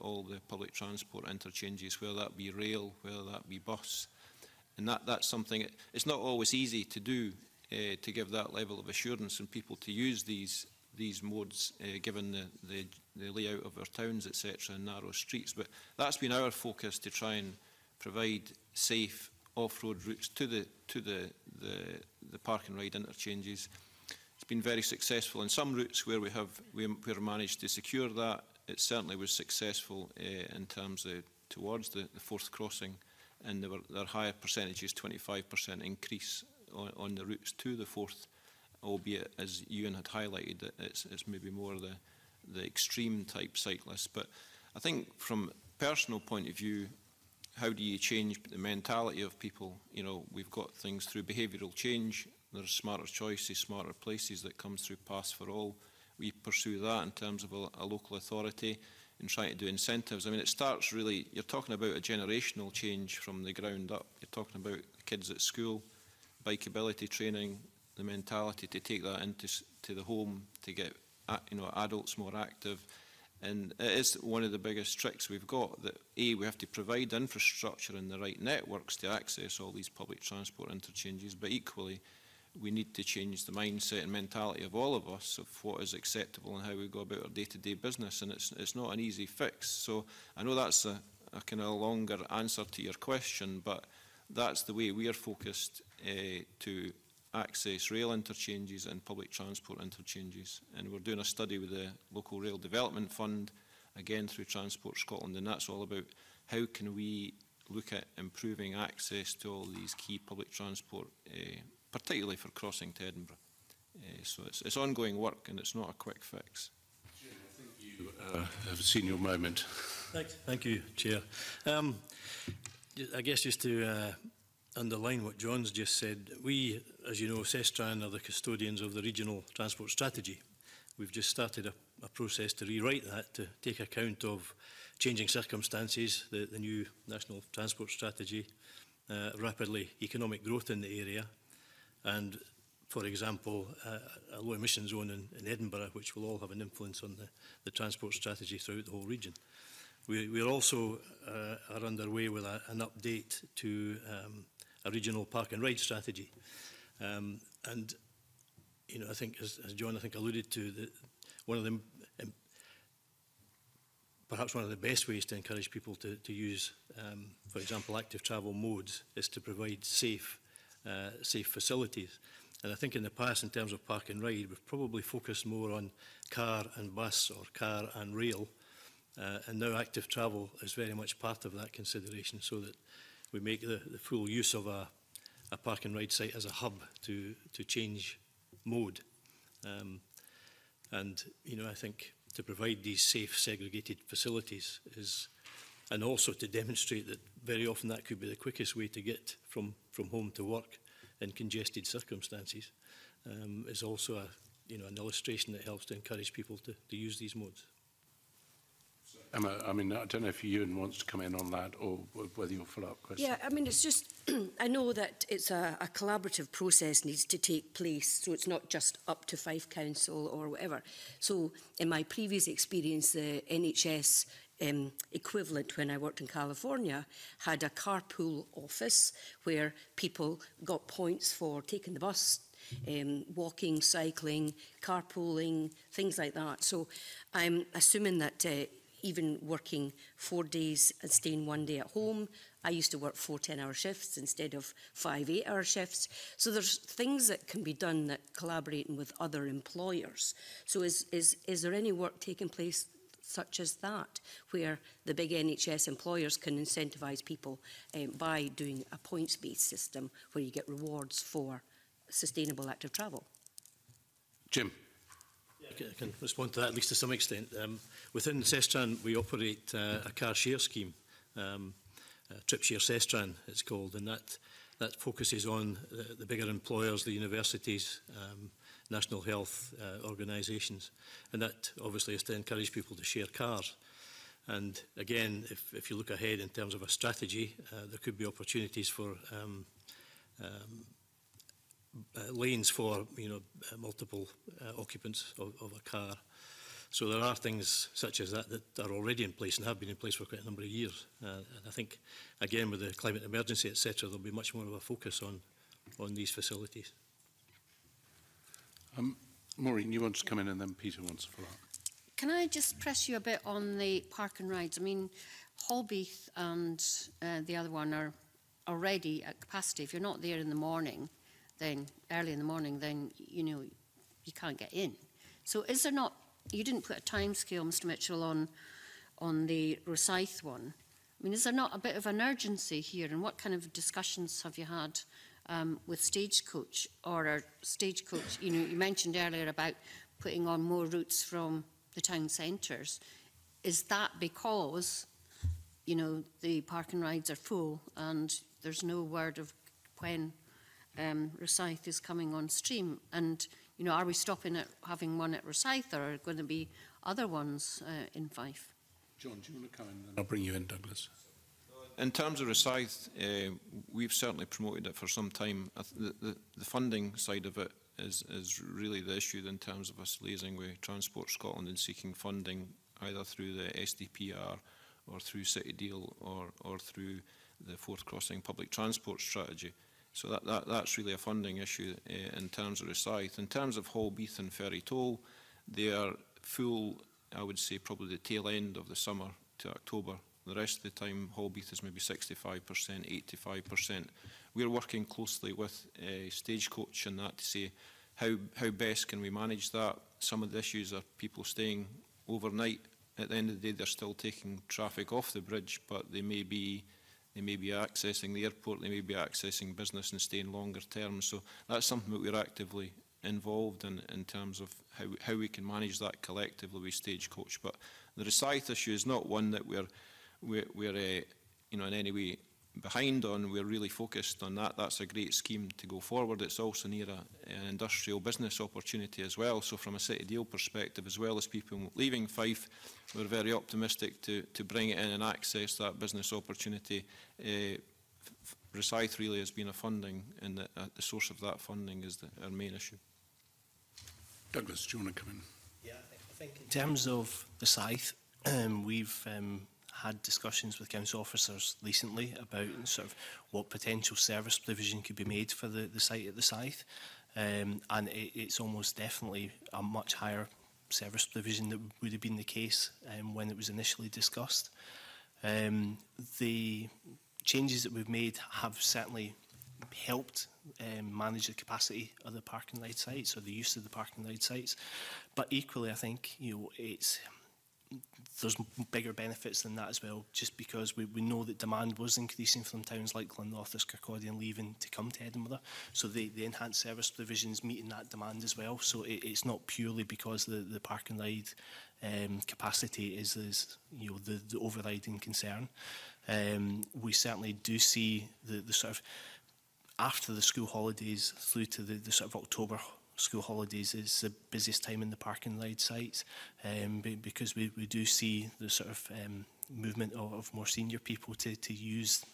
all the public transport interchanges, whether that be rail, whether that be bus. And that's something, it's not always easy to do, to give that level of assurance and people to use these modes, given the layout of our towns, etc., and narrow streets. But that's been our focus, to try and provide safe off-road routes to the park and ride interchanges. It's been very successful in some routes where we've managed to secure that. It certainly was successful in terms of towards the Forth crossing, and there are higher percentages, 25% increase on the routes to the Forth, albeit, as Ewan had highlighted, that it's maybe more the extreme type cyclists. But I think from a personal point of view, how do you change the mentality of people? You know, we've got things through behavioural change. There's smarter choices, smarter places that comes through Pass for All. We pursue that in terms of a local authority and trying to do incentives. I mean, it starts really, you're talking about a generational change from the ground up. You're talking about kids at school, bikeability training, the mentality to take that into the home, to get adults more active. And it is one of the biggest tricks we've got, that we have to provide infrastructure and the right networks to access all these public transport interchanges, but equally we need to change the mindset and mentality of all of us of what is acceptable and how we go about our day-to-day business, and it's not an easy fix. So I know that's a kind of longer answer to your question, but that's the way we are focused to access rail interchanges and public transport interchanges. And we're doing a study with the Local Rail Development Fund, again through Transport Scotland, and that's all about how can we look at improving access to all these key public transport, particularly for crossing to Edinburgh. So it's ongoing work, and it's not a quick fix. Jim, I think you have seen your moment. Thank you, Chair. I guess just to underline what John's just said, we, as you know, Sestran are the custodians of the regional transport strategy. We've just started a process to rewrite that, to take account of changing circumstances, the new national transport strategy, rapidly economic growth in the area, and, for example, a low emission zone in Edinburgh, which will all have an influence on the transport strategy throughout the whole region. We also are underway with an update to a regional park and ride strategy. And, you know, I think, as John, I think, alluded to, one of the perhaps one of the best ways to encourage people to use, for example, active travel modes is to provide safe facilities. And I think in the past, in terms of park and ride, we've probably focused more on car and bus or car and rail. And now active travel is very much part of that consideration, so that we make the full use of a park and ride site as a hub to change mode. And, you know, I think to provide these safe segregated facilities is, and also to demonstrate that very often that could be the quickest way to get from home to work in congested circumstances, is also an illustration that helps to encourage people to use these modes. Emma, I mean, I don't know if Ewan wants to come in on that, or whether you'll follow up question. Yeah, I mean, it's just, I know that it's a collaborative process needs to take place, so it's not just up to Fife Council or whatever. So in my previous experience, the NHS equivalent when I worked in California had a carpool office where people got points for taking the bus, walking, cycling, carpooling, things like that. So I'm assuming that even working 4 days and staying 1 day at home, I used to work 4 10-hour shifts instead of 5 8-hour shifts. So there's things that can be done that collaborating with other employers. So is there any work taking place such as that, where the big NHS employers can incentivise people by doing a points-based system where you get rewards for sustainable active travel? Jim. I can respond to that, at least to some extent. Within Sestran, we operate a car share scheme, Trip Share Sestran it's called, and that focuses on the bigger employers, the universities, national health organisations, and that obviously is to encourage people to share cars. And again, if you look ahead in terms of a strategy, there could be opportunities for lanes for multiple occupants of a car. So there are things such as that that are already in place and have been in place for quite a number of years. And I think, again, with the climate emergency, etc., there'll be much more of a focus on these facilities. Maureen, you want to come in and then Peter wants to follow up. Can I just press you a bit on the park and rides? I mean, Holbeath and the other one are already at capacity. If you're not there in the morning, then early in the morning, then, you can't get in. So is there not, you didn't put a time scale, Mr Mitchell, on the Rosyth one. I mean, is there not a bit of an urgency here? And what kind of discussions have you had with Stagecoach? Or are Stagecoach, you mentioned earlier about putting on more routes from the town centres. Is that because, the park and rides are full and there's no word of when Rosyth is coming on stream? And, are we stopping at having one at Rosyth, or are there going to be other ones in Fife? John, do you want to come in? And I'll bring you in, Douglas. In terms of Rosyth, we've certainly promoted it for some time. The funding side of it is really the issue in terms of us liaising with Transport Scotland and seeking funding either through the SDPR or through City Deal or through the Forth Crossing public transport strategy. So that's really a funding issue in terms of Rosyth. In terms of Holbeath and Ferry Toll, they are full, I would say, probably the tail end of the summer to October. The rest of the time, Holbeath is maybe 65%, 85%. We're working closely with Stagecoach on that to say how best can we manage that. Some of the issues are people staying overnight. At the end of the day, they're still taking traffic off the bridge, but they may be accessing the airport, they may be accessing business and staying longer term. So that's something that we're actively involved in terms of how we can manage that collectively with Stagecoach. But the Rosyth issue is not one that we're in any way behind on. We're really focused on that. That's a great scheme to go forward. It's also near an industrial business opportunity as well. So from a City Deal perspective, as well as people leaving Fife, we're very optimistic to bring it in and access that business opportunity. Rosyth really has been a funding, and the source of that funding is our main issue. Douglas, do you want to come in? Yeah, I think in terms of Rosyth, we've had discussions with council officers recently about sort of what potential service provision could be made for the site at the Scythe, and it's almost definitely a much higher service provision that would have been the case when it was initially discussed. The changes that we've made have certainly helped manage the capacity of the park and ride sites or the use of the park and ride sites, but equally I think there's bigger benefits than that as well, just because we know that demand was increasing from towns like Glenrothes, Kirkcaldy and Leven to come to Edinburgh. So the enhanced service provisions meeting that demand as well. So it's not purely because the park and ride capacity is the overriding concern. We certainly do see the sort of after the school holidays through to the sort of October school holidays is the busiest time in the park and ride sites, because we do see the sort of movement of more senior people to use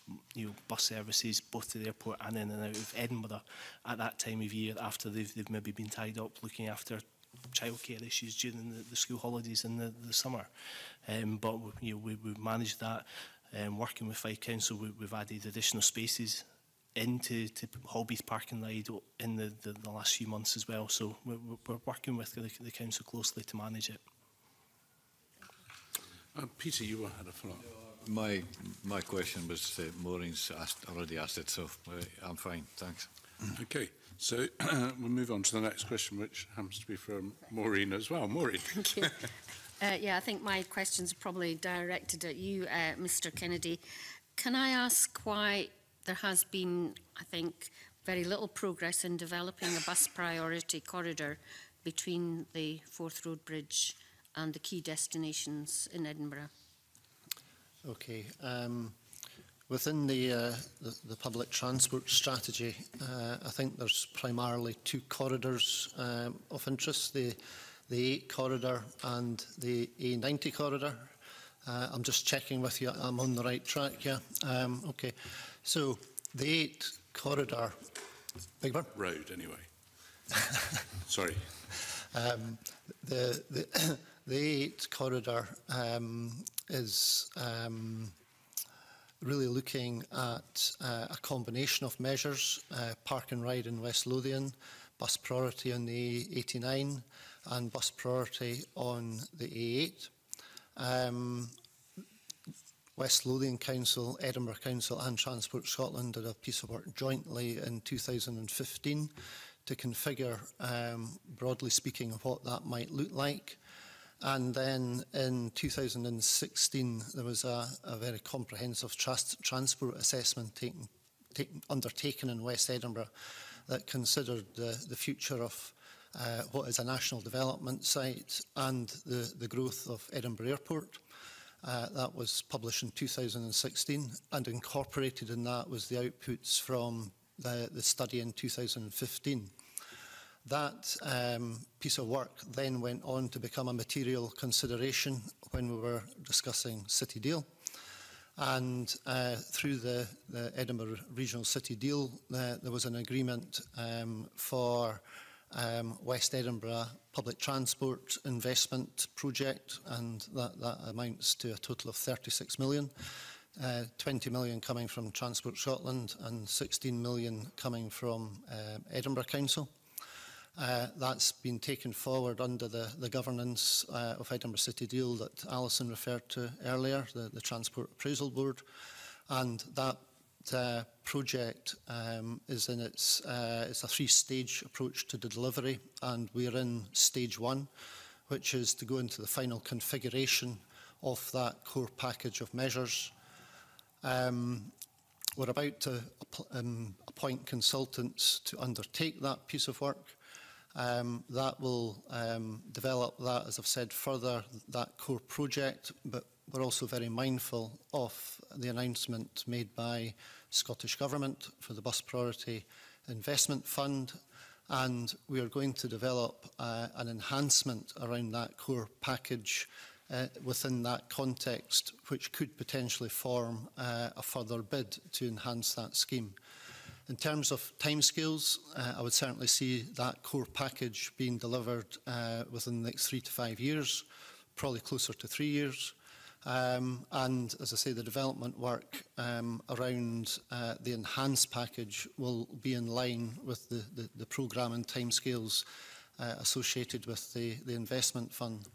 bus services both to the airport and in and out of Edinburgh at that time of year after they've maybe been tied up looking after childcare issues during the school holidays in the summer. But we've managed that. Working with Fife Council, we've added additional spaces into Holbeath Park and Ride in the last few months as well. So we're working with the council closely to manage it. Peter, you had a follow-up. My question was Maureen's already asked it, so I'm fine. Thanks. Okay, so we'll move on to the next question, which happens to be from Maureen as well. Maureen. Thank you. Yeah, I think my question's probably directed at you, Mr. Kennedy. Can I ask why there has been, I think, very little progress in developing a bus priority corridor between the Forth Road Bridge and the key destinations in Edinburgh? Okay. Within the public transport strategy, I think there's primarily two corridors of interest, the A8 corridor and the A90 corridor. I'm just checking with you, I'm on the right track, yeah. Okay, so the A8 corridor, big one? Road, anyway. Sorry. The A8 corridor is really looking at a combination of measures, park and ride in West Lothian, bus priority on the A89 and bus priority on the A8. West Lothian Council, Edinburgh Council and Transport Scotland did a piece of work jointly in 2015 to configure, broadly speaking, what that might look like. And then in 2016, there was a very comprehensive transport assessment undertaken in West Edinburgh that considered the future of what is a national development site and the growth of Edinburgh Airport. That was published in 2016, and incorporated in that was the outputs from the study in 2015. That piece of work then went on to become a material consideration when we were discussing City Deal. And through the Edinburgh Regional City Deal, there was an agreement for West Edinburgh public transport investment project, and that amounts to a total of 36 million. 20 million coming from Transport Scotland and 16 million coming from Edinburgh Council. That's been taken forward under the governance of Edinburgh City Deal that Alison referred to earlier, the Transport Appraisal Board. And that project is in it's a three-stage approach to the delivery, and we're in stage one, which is to go into the final configuration of that core package of measures. We're about to appoint consultants to undertake that piece of work. That will develop that, as I've said, further, that core project, but we're also very mindful of the announcement made by Scottish Government for the Bus Priority Investment Fund, and we are going to develop an enhancement around that core package within that context, which could potentially form a further bid to enhance that scheme. In terms of timescales, I would certainly see that core package being delivered within the next 3 to 5 years, probably closer to 3 years. And as I say, the development work around the enhanced package will be in line with the programme and timescales associated with the investment fund.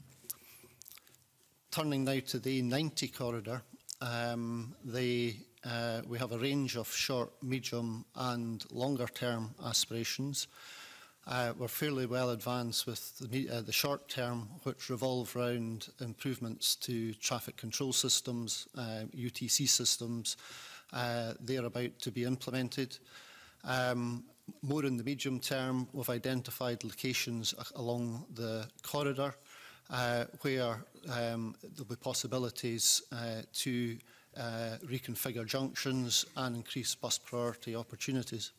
Turning now to the 90 corridor, we have a range of short, medium and longer term aspirations. We're fairly well advanced with the short term, which revolve around improvements to traffic control systems, UTC systems. They're about to be implemented. More in the medium term, we've identified locations along the corridor where there'll be possibilities to reconfigure junctions and increase bus priority opportunities.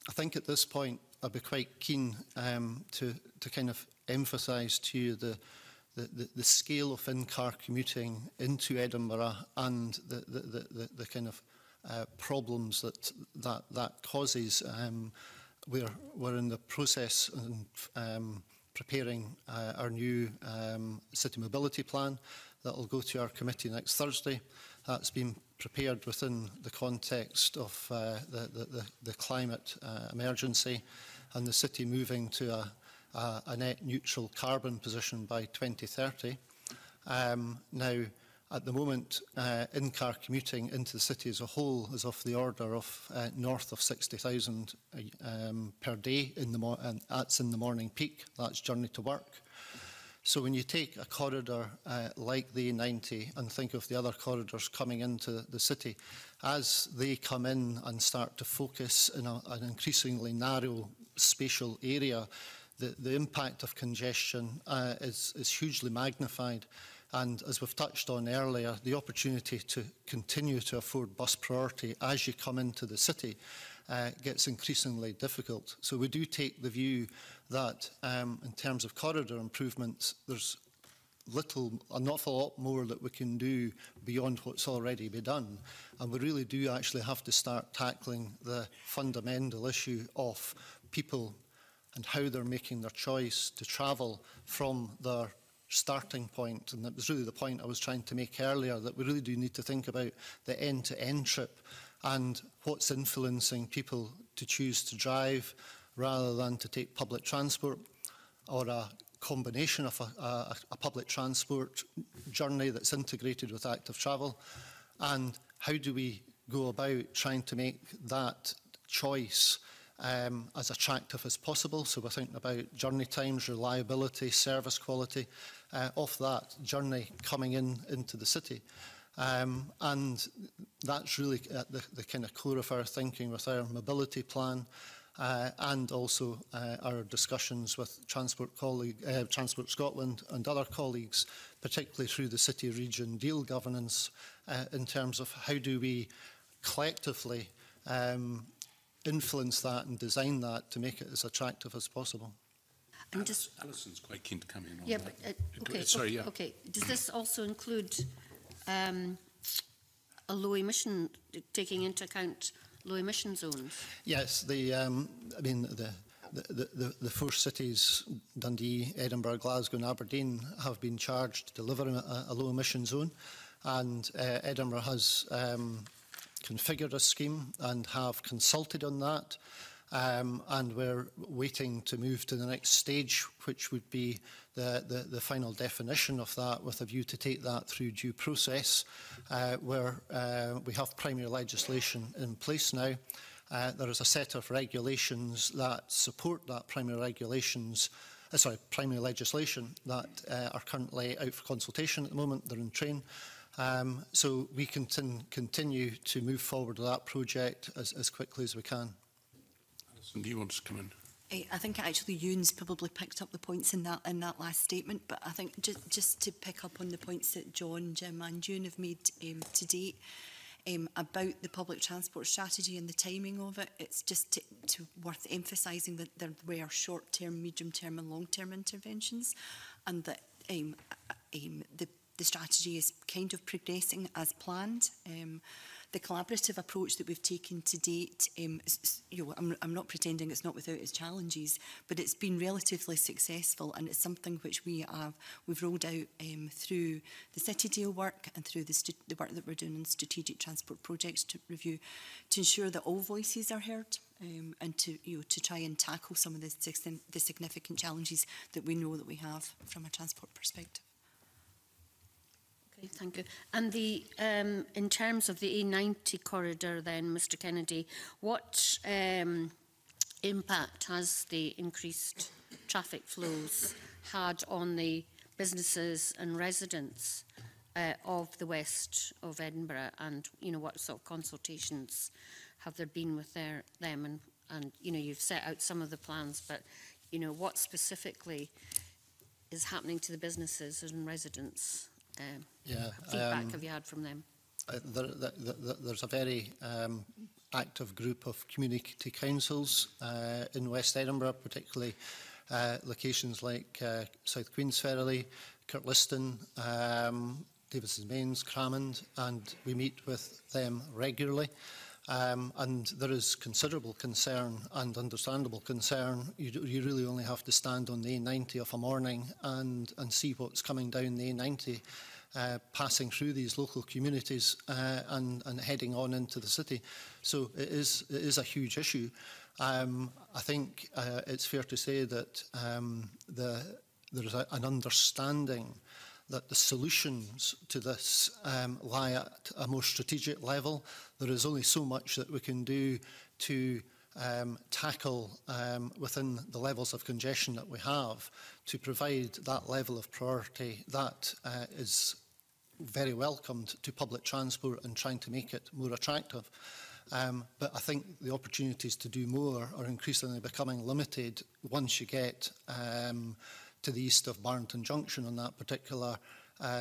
I think at this point I'd be quite keen to kind of emphasise to you the scale of in-car commuting into Edinburgh and the kind of problems that causes. we're in the process of preparing our new city mobility plan that will go to our committee next Thursday. That's been prepared within the context of the climate emergency and the city moving to a net neutral carbon position by 2030. Now, at the moment, in-car commuting into the city as a whole is of the order of north of 60,000 per day, and that's in the morning peak. That's journey to work. So when you take a corridor like the A90 and think of the other corridors coming into the city, as they come in and start to focus in an increasingly narrow spatial area, the impact of congestion is hugely magnified. And as we've touched on earlier, the opportunity to continue to afford bus priority as you come into the city gets increasingly difficult. So we do take the view that in terms of corridor improvements, there's an awful lot more that we can do beyond what's already been done. And we really do actually have to start tackling the fundamental issue of people and how they're making their choice to travel from their starting point. And that was really the point I was trying to make earlier, that we really do need to think about the end-to-end trip and what's influencing people to choose to drive rather than to take public transport, or a combination of a public transport journey that's integrated with active travel. And how do we go about trying to make that choice as attractive as possible? So we're thinking about journey times, reliability, service quality of that journey coming into the city. And that's really at the kind of core of our thinking with our mobility plan, and also our discussions with Transport Scotland and other colleagues, particularly through the city region deal governance, in terms of how do we collectively influence that and design that to make it as attractive as possible. And Alison's quite keen to come in on yeah, that. But, okay, Sorry, yeah. Okay. Does this also include a low emission, taking into account low emission zones? Yes, I mean the four cities, Dundee, Edinburgh, Glasgow and Aberdeen, have been charged to deliver a low emission zone, and Edinburgh has configured a scheme and have consulted on that, and we're waiting to move to the next stage, which would be the final definition of that, with a view to take that through due process, where we have primary legislation in place now. There is a set of regulations that support that primary legislation that are currently out for consultation at the moment. They're in train. So we can continue to move forward with that project as quickly as we can. Alison, do you want to come in? I think actually Ewan's probably picked up the points in that last statement, but I think just to pick up on the points that John, Jim and Ewan have made to date about the public transport strategy and the timing of it, it's just worth emphasising that there were short-term, medium-term and long-term interventions, and that the strategy is kind of progressing as planned. The collaborative approach that we've taken to date, I'm not pretending it's not without its challenges, but it's been relatively successful, and it's something which we've rolled out through the City Deal work and through the work that we're doing in strategic transport projects to review, to ensure that all voices are heard, and to try and tackle some of the significant challenges that we know that we have from a transport perspective. Thank you. And in terms of the A90 corridor then, Mr Kennedy, what impact has the increased traffic flows had on the businesses and residents of the west of Edinburgh, and what sort of consultations have there been with them? And you've set out some of the plans, but what specifically is happening to the businesses and residents? Feedback have you had from them? There's a very active group of community councils in West Edinburgh, particularly locations like South Queensferry, Kirkliston, Davidson's Mains, Cramond, and we meet with them regularly. And there is considerable concern and understandable concern. You really only have to stand on the A90 of a morning and see what's coming down the A90, passing through these local communities and heading on into the city. So it is a huge issue. I think it's fair to say that there's an understanding that the solutions to this lie at a more strategic level. There is only so much that we can do to tackle within the levels of congestion that we have to provide that level of priority that is very welcomed to public transport and trying to make it more attractive. But I think the opportunities to do more are increasingly becoming limited once you get to the east of Barrington Junction on that particular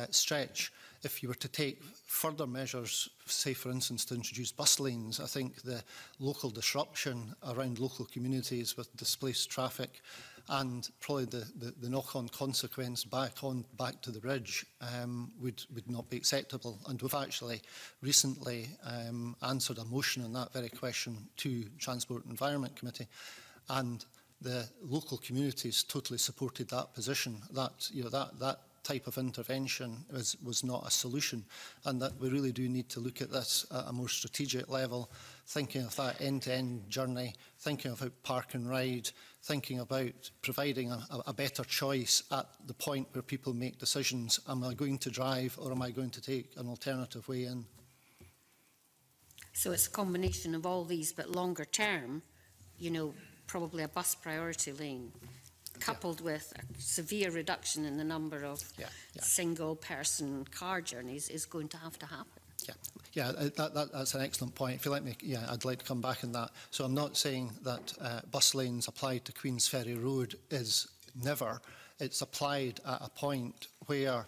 stretch. If you were to take further measures, say for instance to introduce bus lanes, I think the local disruption around local communities with displaced traffic and probably the knock-on consequence back to the bridge would not be acceptable. And we've actually recently answered a motion on that very question to Transport and Environment Committee, and the local communities totally supported that position. That that type of intervention was not a solution, and that we really do need to look at this at a more strategic level, thinking of that end-to-end journey, thinking about park and ride, thinking about providing a better choice at the point where people make decisions. Am I going to drive or am I going to take an alternative way in? So it's a combination of all these, but longer term, you know, probably a bus priority lane, coupled with a severe reduction in the number of single-person car journeys is going to have to happen. That's an excellent point. If you let me, I'd like to come back on that. So I'm not saying that bus lanes applied to Queen's Ferry Road is never. It's applied at a point where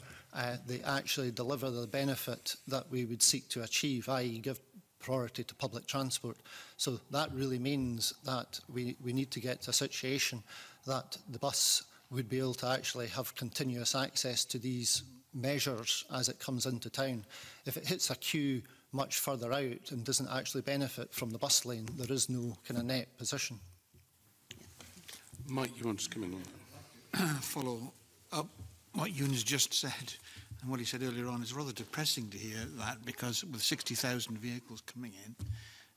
they actually deliver the benefit that we would seek to achieve, i.e. give priority to public transport. So that really means that we need to get to a situation that the bus would be able to actually have continuous access to these measures as it comes into town. If it hits a queue much further out and doesn't actually benefit from the bus lane, there is no kind of net position. Mike, you want to come in on that? Follow up what Ewan's just said, and what he said earlier on is rather depressing to hear that, because with 60,000 vehicles coming in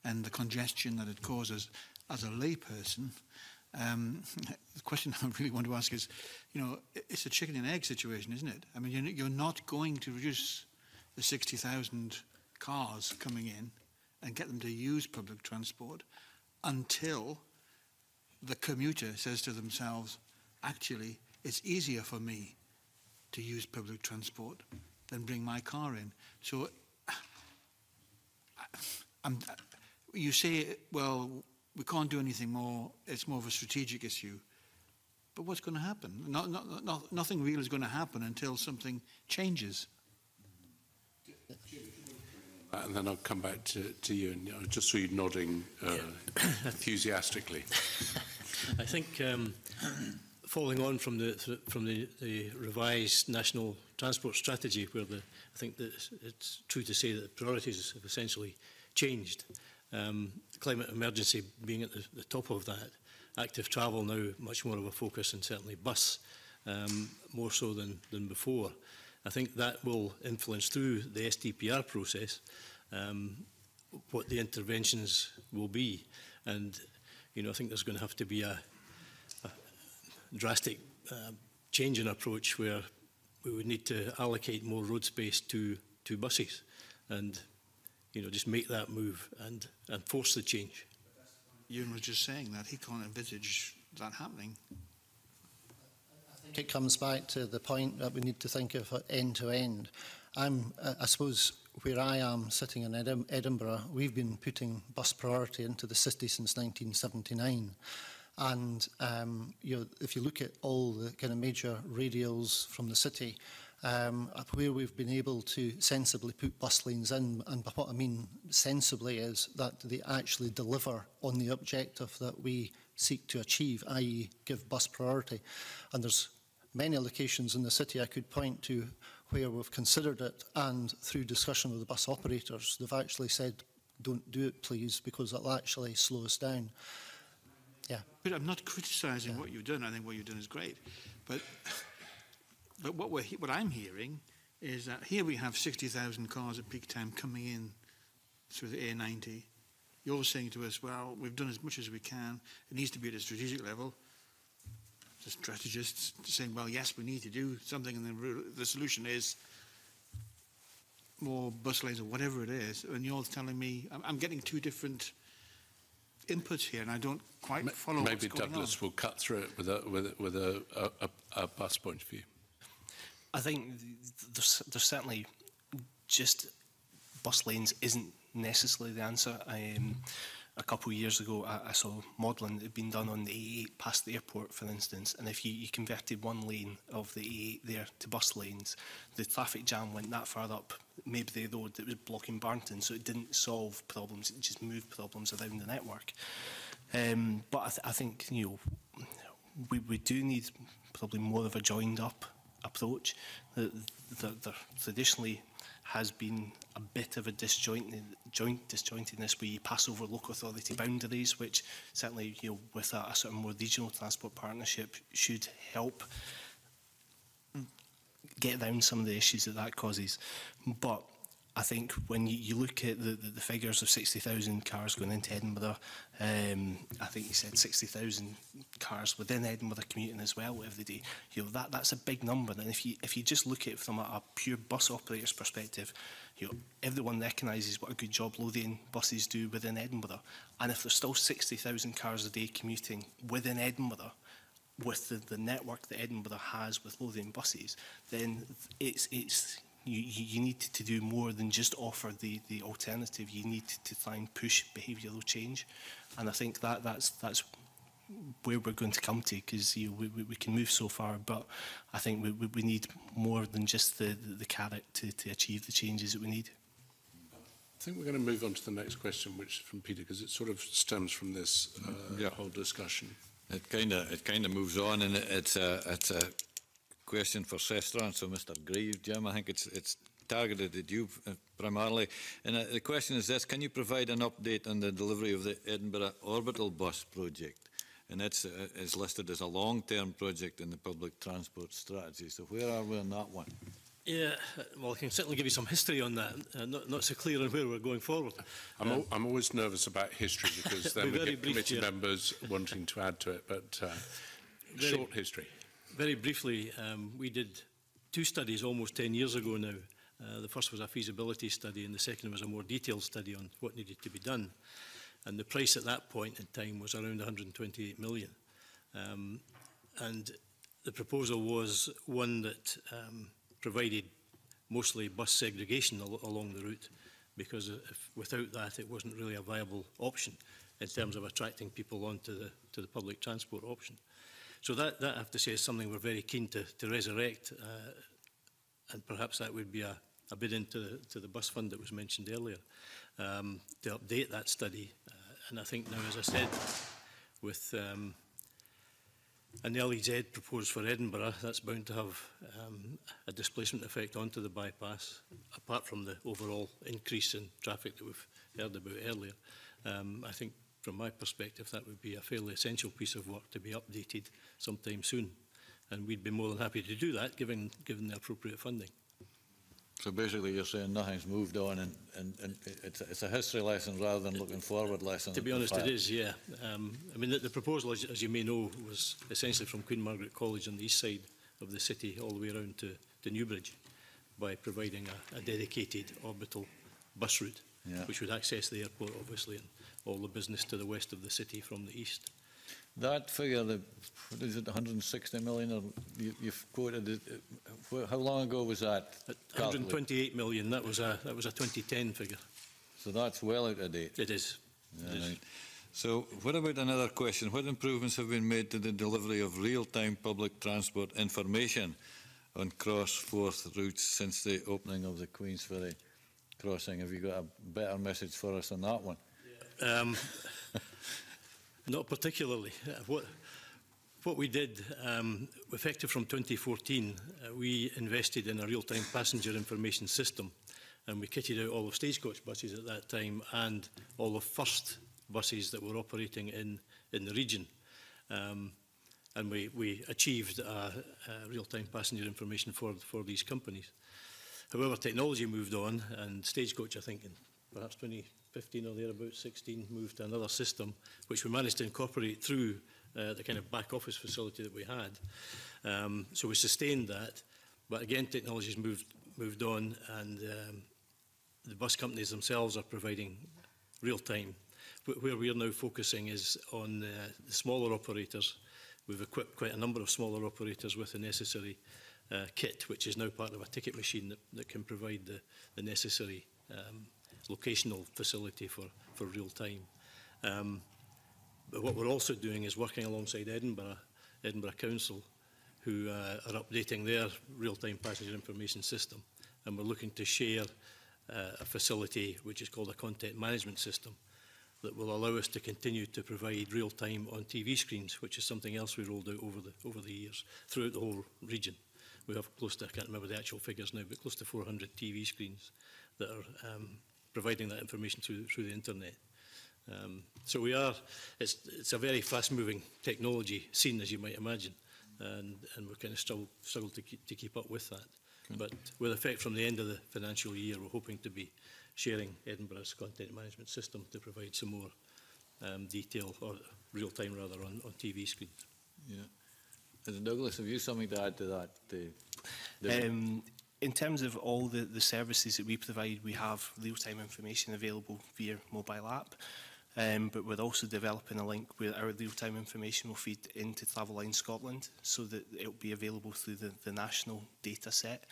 and the congestion that it causes as a layperson, the question I really want to ask is, you know, it's a chicken and egg situation, isn't it? I mean, you're not going to reduce the 60,000 cars coming in and get them to use public transport until the commuter says to themselves, actually, it's easier for me to use public transport than bring my car in. So you say, well, we can't do anything more, it's more of a strategic issue. But what's going to happen? Nothing real is going to happen until something changes. And then I'll come back to you, and I just saw you nodding enthusiastically. I think following on from the revised national transport strategy, where I think that it's true to say that the priorities have essentially changed. The climate emergency being at the top of that, active travel now much more of a focus, and certainly bus more so than before. I think that will influence through the SDPR process what the interventions will be, and you know, I think there's going to have to be a drastic change in approach where we would need to allocate more road space to buses, and you know, just make that move and force the change. Ewan was just saying that he can't envisage that happening. I think it comes back to the point that we need to think of end to end. I suppose where I am sitting in Edinburgh, we've been putting bus priority into the city since 1979. And you know, if you look at all the kind of major radials from the city, where we've been able to sensibly put bus lanes in, and by what I mean sensibly is that they actually deliver on the objective that we seek to achieve, i.e. give bus priority. And there's many locations in the city I could point to where we've considered it, and through discussion with the bus operators, they've actually said don't do it, please, because it'll actually slow us down. Yeah. But I'm not criticising what you've done. I think what you've done is great. But what I'm hearing is that here we have 60,000 cars at peak time coming in through the A90. You're saying to us, well, we've done as much as we can. It needs to be at a strategic level. The strategists saying, well, yes, we need to do something, and then the solution is more bus lanes or whatever it is. And you're telling me, I'm getting two different inputs here, and I don't quite follow what's going on. Maybe Douglas will cut through it with a bus point of view. I think there's certainly just bus lanes isn't necessarily the answer. A couple of years ago, I saw modelling that had been done on the A8 past the airport, for instance, and if you converted one lane of the A8 there to bus lanes, the traffic jam went that far up Maybury Road that was blocking Barnton, so it didn't solve problems, it just moved problems around the network. But I think, you know, we do need probably more of a joined-up approach. There traditionally has been a bit of a disjointedness where you pass over local authority boundaries, which certainly, you know, with a sort of more regional transport partnership should help get down some of the issues that causes. But I think when you look at the figures of 60,000 cars going into Edinburgh, I think you said 60,000 cars within Edinburgh commuting as well every day. You know, that's a big number. And if you just look at it from a pure bus operator's perspective, you know, everyone recognises what a good job Lothian buses do within Edinburgh. And if there's still 60,000 cars a day commuting within Edinburgh, with the network that Edinburgh has with Lothian buses, then you need to do more than just offer the alternative. You need to try and push behavioural change, and I think that's where we're going to come to, because you know, we can move so far, but I think we need more than just the carrot to achieve the changes that we need. I think we're going to move on to the next question, which is from Peter, because it sort of stems from this whole discussion. It kind of moves on, and it's a question for Sestran, so Mr. Grieve, Jim, I think it's targeted at you primarily. And the question is this: can you provide an update on the delivery of the Edinburgh Orbital Bus project? And it's listed as a long-term project in the public transport strategy. So where are we on that one? Yeah, well, I can certainly give you some history on that. Not so clear on where we're going forward. I'm always nervous about history, because then we get committee members wanting to add to it, but short history. Very briefly, we did two studies almost 10 years ago now. The first was a feasibility study, and the second was a more detailed study on what needed to be done. And the price at that point in time was around 128 million. And the proposal was one that provided mostly bus segregation along the route, because without that it wasn't really a viable option in terms of attracting people onto the public transport option. So that I have to say is something we're very keen to resurrect, and perhaps that would be a bid into the bus fund that was mentioned earlier, to update that study. And I think now, as I said, with an LEZ proposed for Edinburgh, that's bound to have a displacement effect onto the bypass, apart from the overall increase in traffic that we've heard about earlier. I think, from my perspective, that would be a fairly essential piece of work to be updated sometime soon. And we'd be more than happy to do that, given the appropriate funding. So basically you're saying nothing's moved on, and it's a history lesson rather than looking forward lesson. To be honest, it is, yeah. I mean, the proposal, as you may know, was essentially from Queen Margaret College on the east side of the city all the way around to Newbridge, by providing a dedicated orbital bus route, which would access the airport, obviously, and all the business to the west of the city from the east. That figure, what is it, 160 million, or you've quoted it, how long ago was that? 128 million, that was a 2010 figure. So that's well out of date. It is. Yeah, it is. Right. So what about another question? What improvements have been made to the delivery of real-time public transport information on cross-Forth routes since the opening of the Queensferry crossing? Have you got a better message for us on that one? Not particularly. What we did, effective from 2014, we invested in a real-time passenger information system, and we kitted out all of Stagecoach buses at that time and all of First buses that were operating in the region. And we achieved real-time passenger information for these companies. However, technology moved on, and Stagecoach, I think, in perhaps 2015 or thereabouts, 16, moved to another system, which we managed to incorporate through the kind of back office facility that we had. So we sustained that, but again, technology has moved on, and the bus companies themselves are providing real-time. Where we are now focusing is on the smaller operators. We've equipped quite a number of smaller operators with the necessary kit, which is now part of a ticket machine that can provide the necessary locational facility for real-time. But what we're also doing is working alongside Edinburgh Council, who are updating their real-time passenger information system, and we're looking to share a facility which is called a content management system that will allow us to continue to provide real-time on TV screens, which is something else we rolled out over the years throughout the whole region. We have close to, I can't remember the actual figures now, but close to 400 TV screens that are providing that information through the internet. So it's a very fast-moving technology scene, as you might imagine, and we're kind of struggle to keep up with that. Good. But with effect from the end of the financial year, we're hoping to be sharing Edinburgh's content management system to provide some more detail, or real-time rather, on TV screens. Yeah. And Douglas, have you something to add to that? In terms of all the services that we provide, we have real-time information available via mobile app, but we're also developing a link where our real-time information will feed into Travelline Scotland, so that it will be available through the national data set,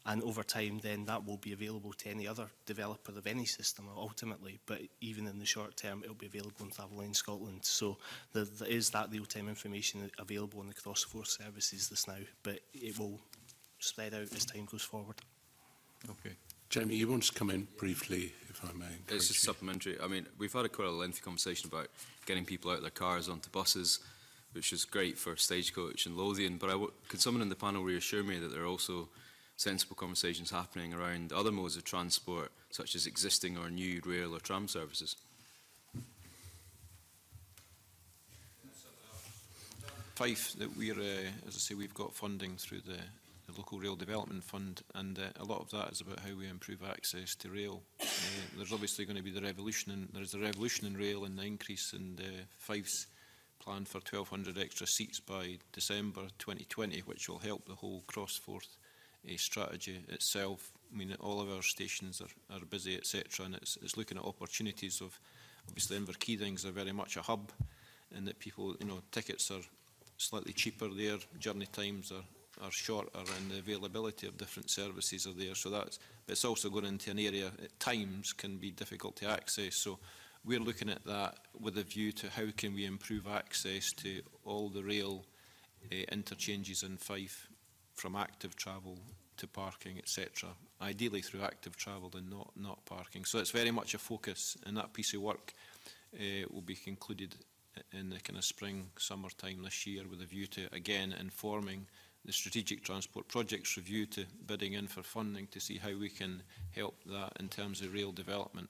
and over time then that will be available to any other developer of any system ultimately, but even in the short term it will be available in Travelline Scotland. So there is that real-time information available in the cross-forth services this now, but it will spread out as time goes forward. Okay. Jamie, you want to come in briefly, if I may? It's just supplementary. I mean, we've had quite a lengthy conversation about getting people out of their cars onto buses, which is great for Stagecoach and Lothian, but could someone in the panel reassure me that there are also sensible conversations happening around other modes of transport, such as existing or new rail or tram services? Fife, that we're, as I say, we've got funding through the Local Rail Development Fund, and a lot of that is about how we improve access to rail. There's obviously going to be there's a revolution in rail, and the increase in Fife's plan for 1,200 extra seats by December 2020, which will help the whole cross-forth strategy itself. I mean, all of our stations are busy, etc., and it's looking at opportunities of, obviously, Inverkeithings are very much a hub, and that people, tickets are slightly cheaper there, journey times are shorter, and the availability of different services are there. So but it's also going into an area at times can be difficult to access. So we're looking at that with a view to how can we improve access to all the rail interchanges in Fife, from active travel to parking, etc. Ideally through active travel and not parking. So it's very much a focus, and that piece of work will be concluded in the kind of spring, summer time this year, with a view to, again, informing the Strategic Transport Projects Review, to bidding in for funding to see how we can help that in terms of rail development.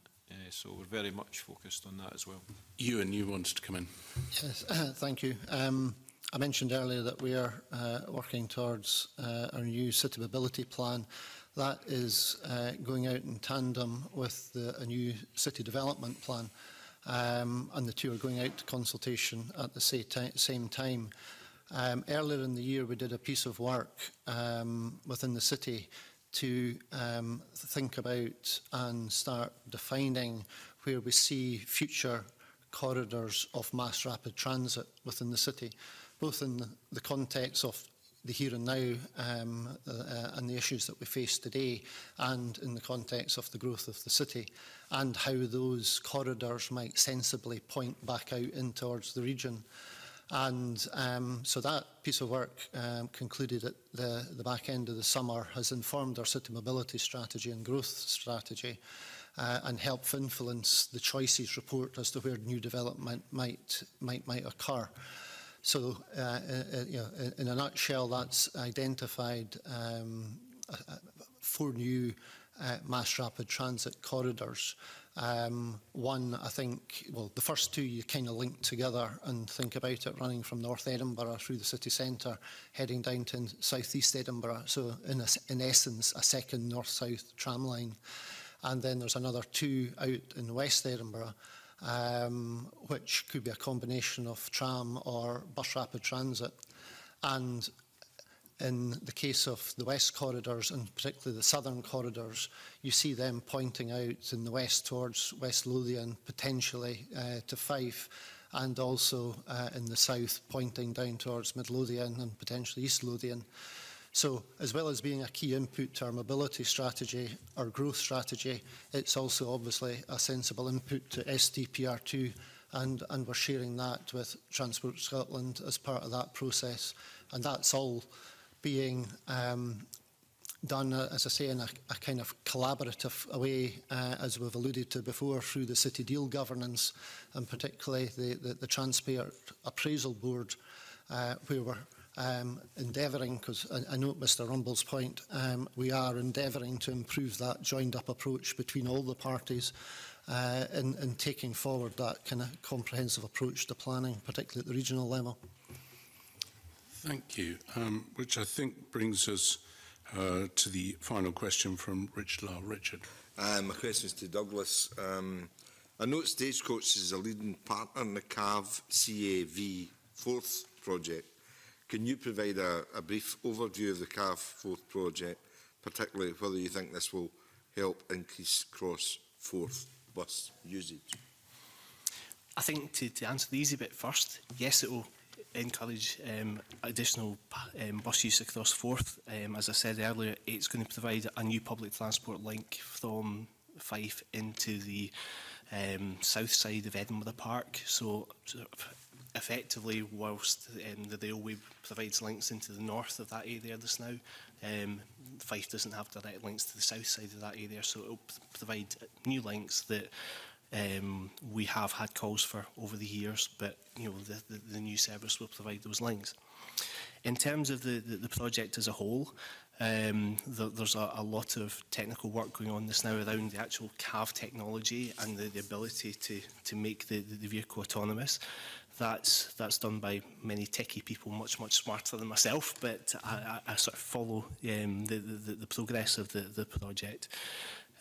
So we're very much focused on that as well. Ewan, you wanted to come in. Yes, thank you. I mentioned earlier that we are working towards our new city mobility plan. That is going out in tandem with a new city development plan, and the two are going out to consultation at the same time. Earlier in the year, we did a piece of work within the city to think about and start defining where we see future corridors of mass rapid transit within the city, both in the context of the here and now and the issues that we face today, and in the context of the growth of the city, and how those corridors might sensibly point back out in towards the region. And so that piece of work concluded at the back end of the summer, has informed our city mobility strategy and growth strategy, and helped influence the choices report as to where new development might occur. So, in a nutshell, that's identified 4 new mass rapid transit corridors. One, I think, well, the first two you kind of link together and think about it running from North Edinburgh through the city centre, heading down to South East Edinburgh. So in essence, a second north-south tram line. And then there's another two out in West Edinburgh, which could be a combination of tram or bus rapid transit. And in the case of the west corridors, and particularly the southern corridors, you see them pointing out in the west towards West Lothian, potentially to Fife, and also in the south pointing down towards Mid Lothian and potentially East Lothian. So, as well as being a key input to our mobility strategy, our growth strategy, it's also obviously a sensible input to SDPR2, and we're sharing that with Transport Scotland as part of that process. And that's all being done, as I say, in a kind of collaborative way, as we've alluded to before, through the City Deal governance, and particularly the Transport Appraisal Board, where we're endeavouring, because I note Mr Rumble's point, we are endeavouring to improve that joined-up approach between all the parties in taking forward that kind of comprehensive approach to planning, particularly at the regional level. Thank you, which I think brings us to the final question from Richard Lyle. Richard. My question is to Douglas. I note Stagecoach is a leading partner in the CAV CAV 4th project. Can you provide a brief overview of the CAV 4th project, particularly whether you think this will help increase cross-4th bus usage? I think to answer the easy bit first, yes, it will encourage additional bus use across Forth. As I said earlier, it's going to provide a new public transport link from Fife into the south side of Edinburgh Park. So effectively, whilst the railway provides links into the north of that area just now, Fife doesn't have direct links to the south side of that area, so it will provide new links that we have had calls for over the years, but the new service will provide those links. In terms of the project as a whole, there's a lot of technical work going on just now around the actual CAV technology and the ability to make the vehicle autonomous. That's done by many techie people, much smarter than myself, but I sort of follow the progress of the project.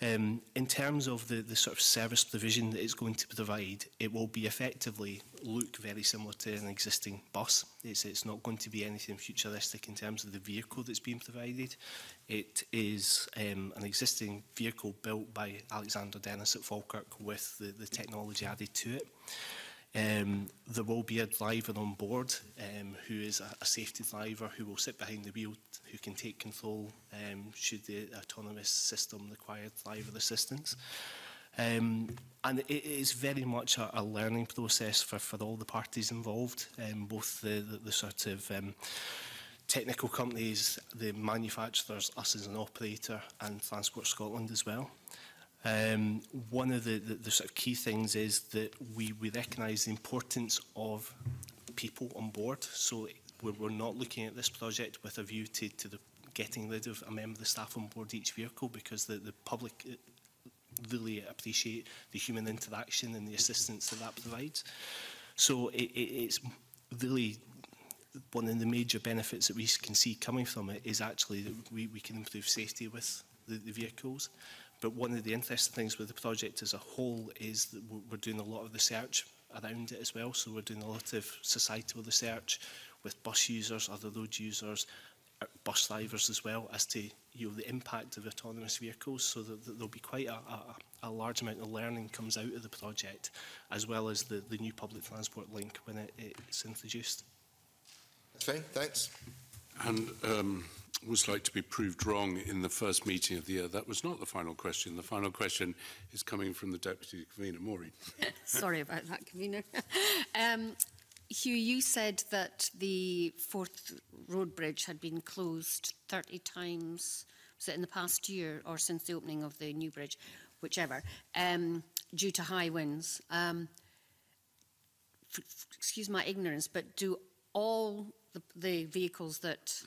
In terms of the sort of service provision that it's going to provide, it will be effectively look very similar to an existing bus. It's not going to be anything futuristic in terms of the vehicle that's being provided. It is an existing vehicle built by Alexander Dennis at Falkirk with the technology added to it. There will be a driver on board who is a safety driver who will sit behind the wheel, who can take control should the autonomous system require driver assistance. And it is very much a learning process for all the parties involved, both the sort of technical companies, the manufacturers, us as an operator, and Transport Scotland as well. One of the sort of key things is that we recognise the importance of people on board. So we're not looking at this project with a view to getting rid of a member of the staff on board each vehicle, because the public really appreciate the human interaction and the assistance that provides. So it's really one of the major benefits that we can see coming from it is actually that we can improve safety with the vehicles. But one of the interesting things with the project as a whole is that we're doing a lot of research around it as well. So we're doing a lot of societal research with bus users, other road users, bus drivers as well, as to the impact of autonomous vehicles. So that there'll be quite a large amount of learning comes out of the project, as well as the new public transport link when it's introduced. That's fine, thanks. And was like to be proved wrong in the first meeting of the year. That was not the final question. The final question is coming from the Deputy Convener, Maureen. Sorry about that, Convener. Hugh, you said that the Forth Road Bridge had been closed 30 times, was it in the past year or since the opening of the new bridge, whichever, due to high winds. Excuse my ignorance, but do all the vehicles that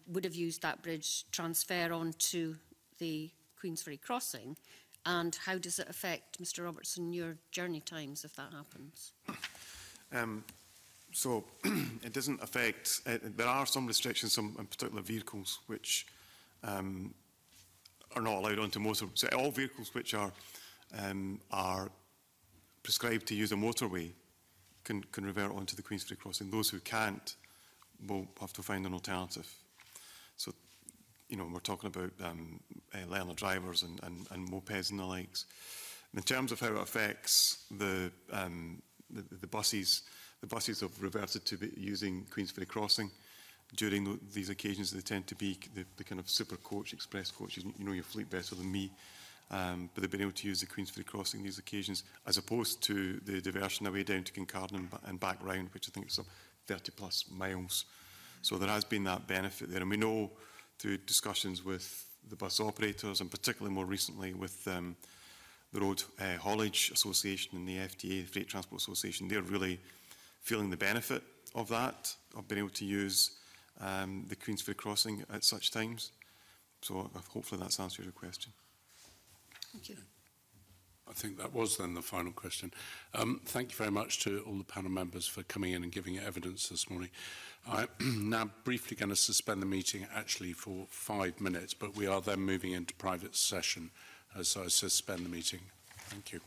would have used that bridge transfer onto the Queensferry Crossing? And how does it affect, Mr Robertson, your journey times if that happens? So it doesn't affect, there are some restrictions on particular vehicles which are not allowed onto motorways. So all vehicles which are prescribed to use a motorway can revert onto the Queensferry Crossing. Those who can't will have to find an alternative. So, you know, we're talking about learner drivers and mopeds and the likes. In terms of how it affects the buses, the buses have reverted to using Queensferry Crossing. During these occasions, they tend to be the kind of super coach, express coaches. You know your fleet better than me. But they've been able to use the Queensferry Crossing these occasions, as opposed to the diversion away down to Kincardine and back round, which I think is some 30+ miles. So there has been that benefit there. And we know through discussions with the bus operators, and particularly more recently with the Road Haulage Association and the FTA, the Freight Transport Association, they're really feeling the benefit of that, of being able to use the Queensferry Crossing at such times. So hopefully that's answered your question. Thank you. I think that was then the final question. Thank you very much to all the panel members for coming in and giving evidence this morning. I'm now briefly going to suspend the meeting actually for 5 minutes, but we are then moving into private session as I suspend the meeting. Thank you.